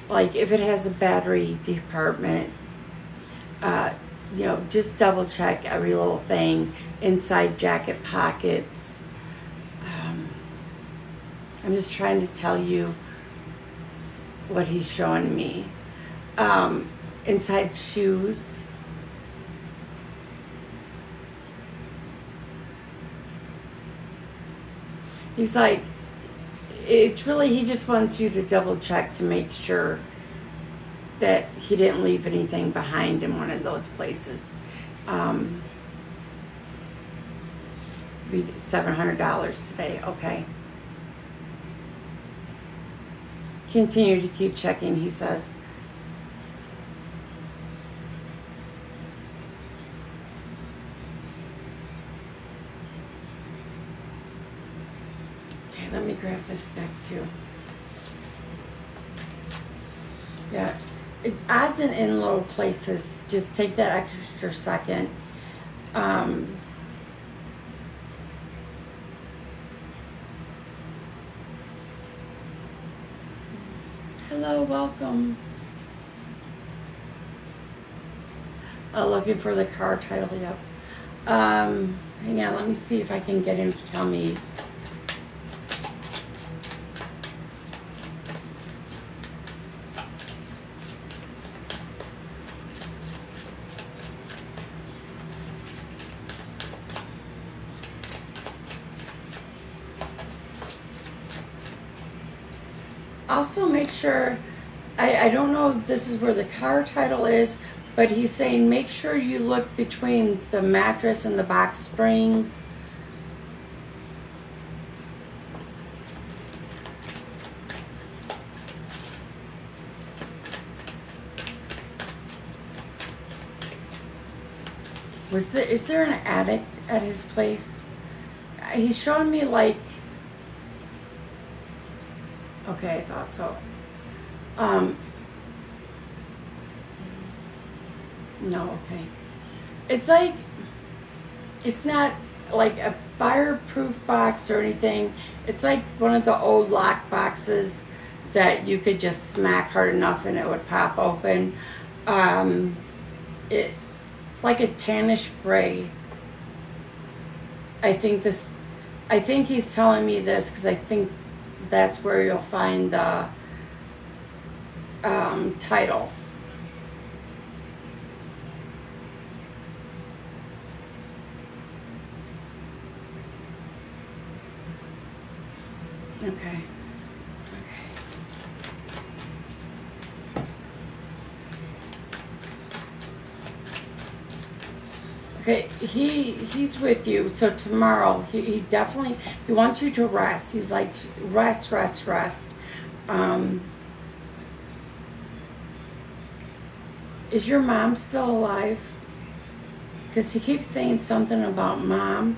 Like if it has a battery department, just double check every little thing inside jacket pockets. I'm just trying to tell you what he's showing me. Inside shoes. He's like, it's really, he just wants you to double check to make sure that he didn't leave anything behind in one of those places. Be $700 today, okay. Continue to keep checking, he says. Okay, let me grab this deck too. Yeah, it adds it in little places. Just take that extra second. Hello, welcome. Looking for the car title, yep. Hang on, let me see if I can get him to tell me. Also make sure, I don't know if this is where the car title is, but he's saying make sure you look between the mattress and the box springs. Is there an attic at his place? He's showing me like, okay, I thought so. No, okay. It's like, it's not like a fireproof box or anything. It's like one of the old lock boxes that you could just smack hard enough and it would pop open. It's like a tannish gray. I think he's telling me this because I think that's where you'll find the title. Okay. Okay, he's with you. So tomorrow, he definitely, he wants you to rest. He's like, rest. Is your mom still alive? Because he keeps saying something about mom.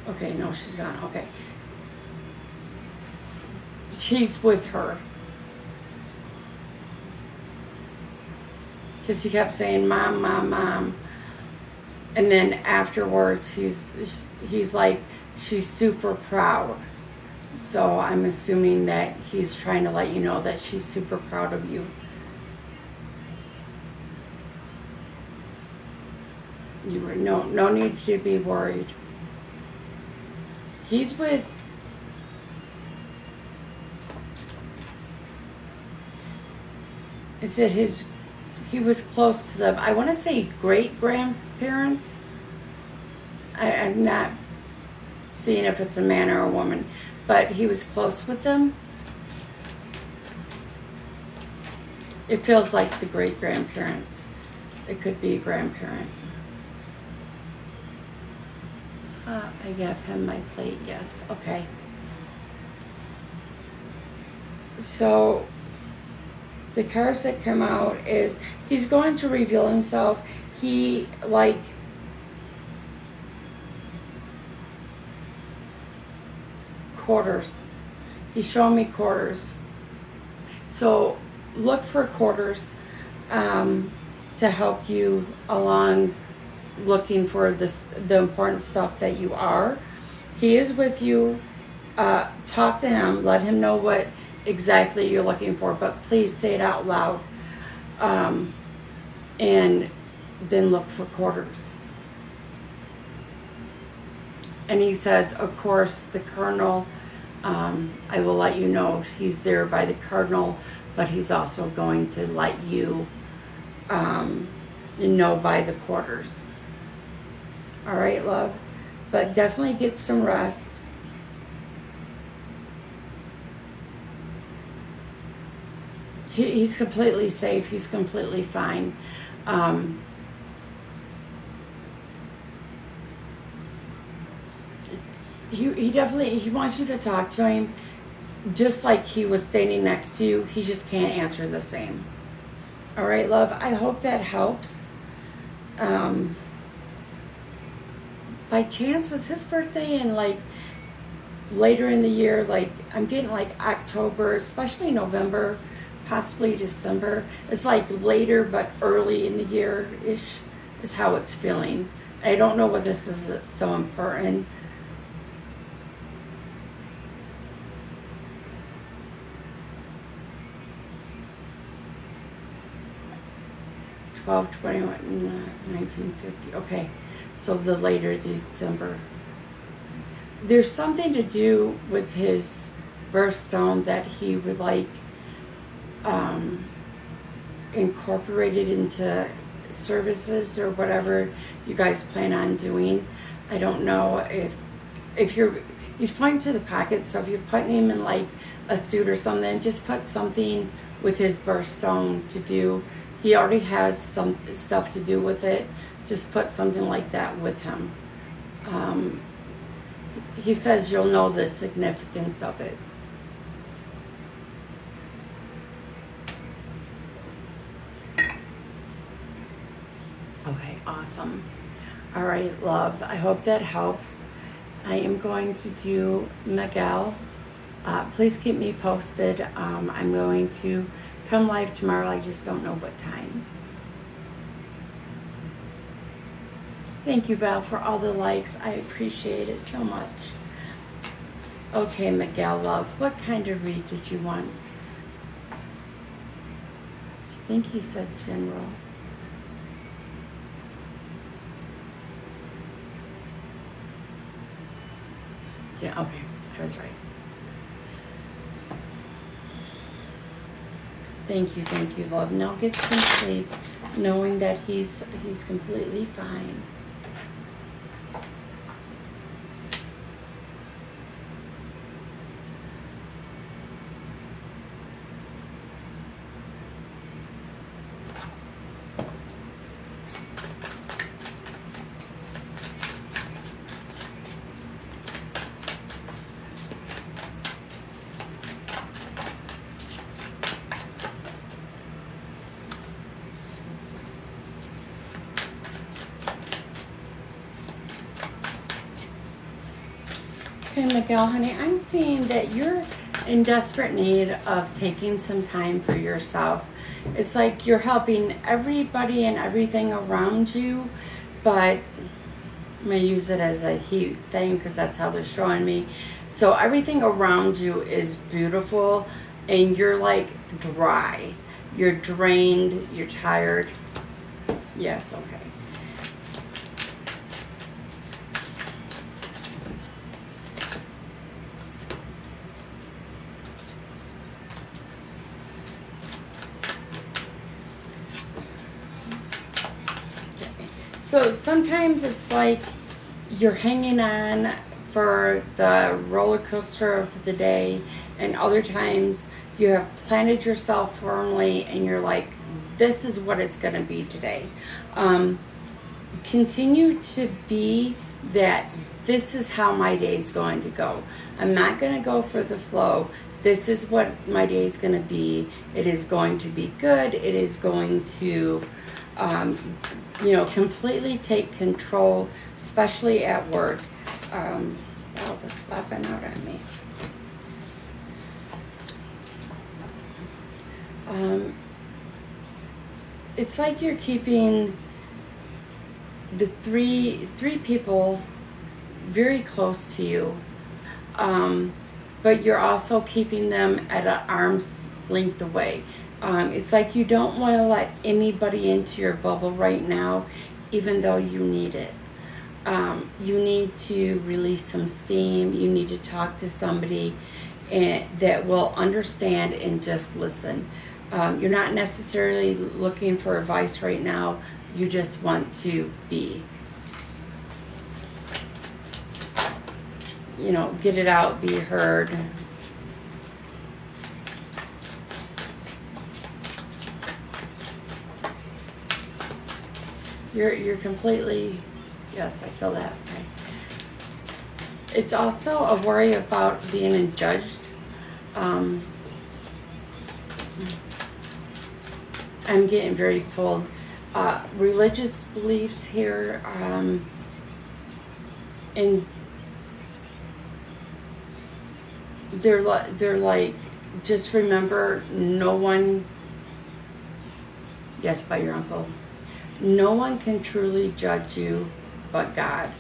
Okay, no, she's gone. Okay. He's with her. Because he kept saying, Mom, Mom, Mom. And then afterwards, he's like, she's super proud. So I'm assuming that he's trying to let you know that she's super proud of you. You were no need to be worried. He's with, is it his, he was close to the, I want to say great grandparents. I'm not seeing if it's a man or a woman, but he was close with them. It feels like the great grandparents. It could be a grandparent. I gave him my plate, yes. Okay. So the cards that come out is he's going to reveal himself. He like quarters. He's showing me quarters. So look for quarters to help you along looking for the important stuff that you are. He is with you. Talk to him. Let him know what exactly you're looking for, but please say it out loud. And then look for quarters. And he says, of course, the Colonel, I will let you know he's there by the Cardinal, but he's also going to let you know by the quarters. All right, love? But definitely get some rest. He's completely safe. He's completely fine. He definitely, he wants you to talk to him just like he was standing next to you. He just can't answer the same. All right, love? I hope that helps. By chance, was his birthday in like later in the year? Like I'm getting like October, especially November, possibly December. It's like later but early in the year-ish is how it's feeling. I don't know what this is so important. $12, $21, $19.50. Okay, so the later December. There's something to do with his birthstone that he would like incorporated into services or whatever you guys plan on doing. I don't know if you're, he's pointing to the pocket, so if you're putting him in like a suit or something, just put something with his birthstone to do. He already has some stuff to do with it. Just put something like that with him. He says you'll know the significance of it. Okay, awesome. All right, love. I hope that helps. I am going to do Miguel. Please keep me posted. I'm going to come live tomorrow. I just don't know what time. Thank you, Val, for all the likes. I appreciate it so much. Okay, Miguel, love. What kind of read did you want? I think he said general. Okay, I was right. Thank you, love. Now get some sleep, knowing that he's completely fine. Okay, Miguel, honey, I'm seeing that you're in desperate need of taking some time for yourself. It's like you're helping everybody and everything around you, but I'm going to use it as a he thing because that's how they're showing me. So everything around you is beautiful and you're like dry. You're drained, you're tired. Yes, okay. So sometimes it's like you're hanging on for the roller coaster of the day, and other times you have planted yourself firmly and you're like, this is what it's going to be today. Continue to be that this is how my day is going to go. I'm not going to go for the flow. This is what my day is going to be. It is going to be good. It is going to completely take control, especially at work. Oh, they're flapping out on me. It's like you're keeping the three people very close to you, but you're also keeping them at an arm's length away. It's like you don't want to let anybody into your bubble right now, even though you need it. You need to release some steam. You need to talk to somebody that will understand and just listen. You're not necessarily looking for advice right now. You just want to be. Get it out, be heard. You're completely, yes, I feel that. Okay. It's also a worry about being judged. I'm getting very cold. Religious beliefs here, and they're like, just remember, no one, yes, by your uncle, no one can truly judge you but God.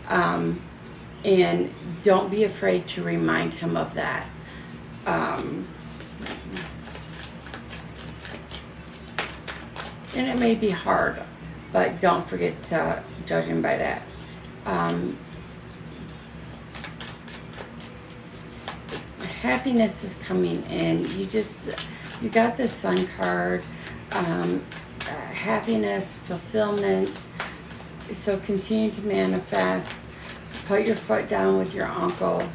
And don't be afraid to remind him of that. And it may be hard, but don't forget to judge him by that. Happiness is coming in. You got the Sun card. Happiness, fulfillment. So continue to manifest. Put your foot down with your uncle.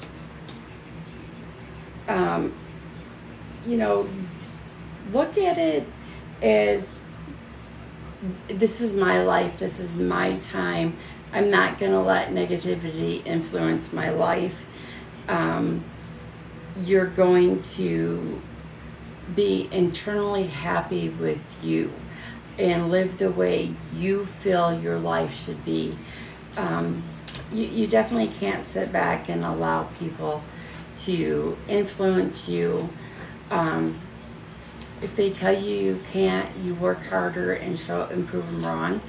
Look at it as, this is my life. This is my time. I'm not going to let negativity influence my life. You're going to be internally happy with you and live the way you feel your life should be. You definitely can't sit back and allow people to influence you. If they tell you you can't, you work harder and prove them wrong.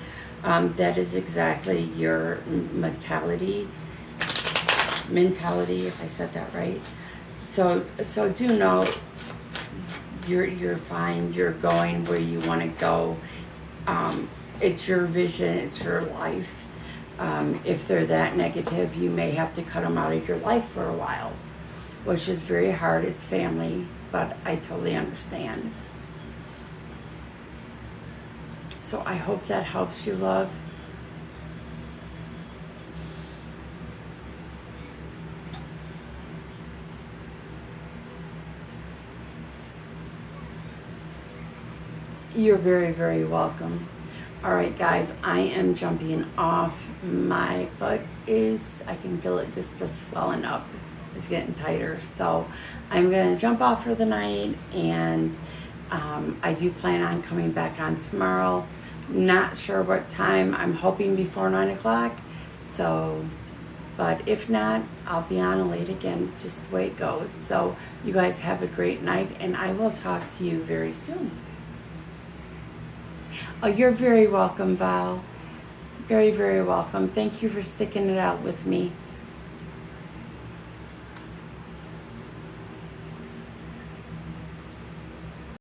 That is exactly your mentality, if I said that right. So do know you're fine. You're going where you want to go. It's your vision. It's your life. If they're that negative, you may have to cut them out of your life for a while, which is very hard. It's family, but I totally understand. So I hope that helps you, love. You're very, very welcome. All right, guys, I am jumping off. My foot I can feel it just the swelling up. It's getting tighter. So I'm going to jump off for the night, and I do plan on coming back on tomorrow. Not sure what time. I'm hoping before 9 o'clock. So But if not, I'll be on late again, just the way it goes. So you guys have a great night, and I will talk to you very soon. Oh, you're very welcome, Val. Very, very welcome. Thank you for sticking it out with me.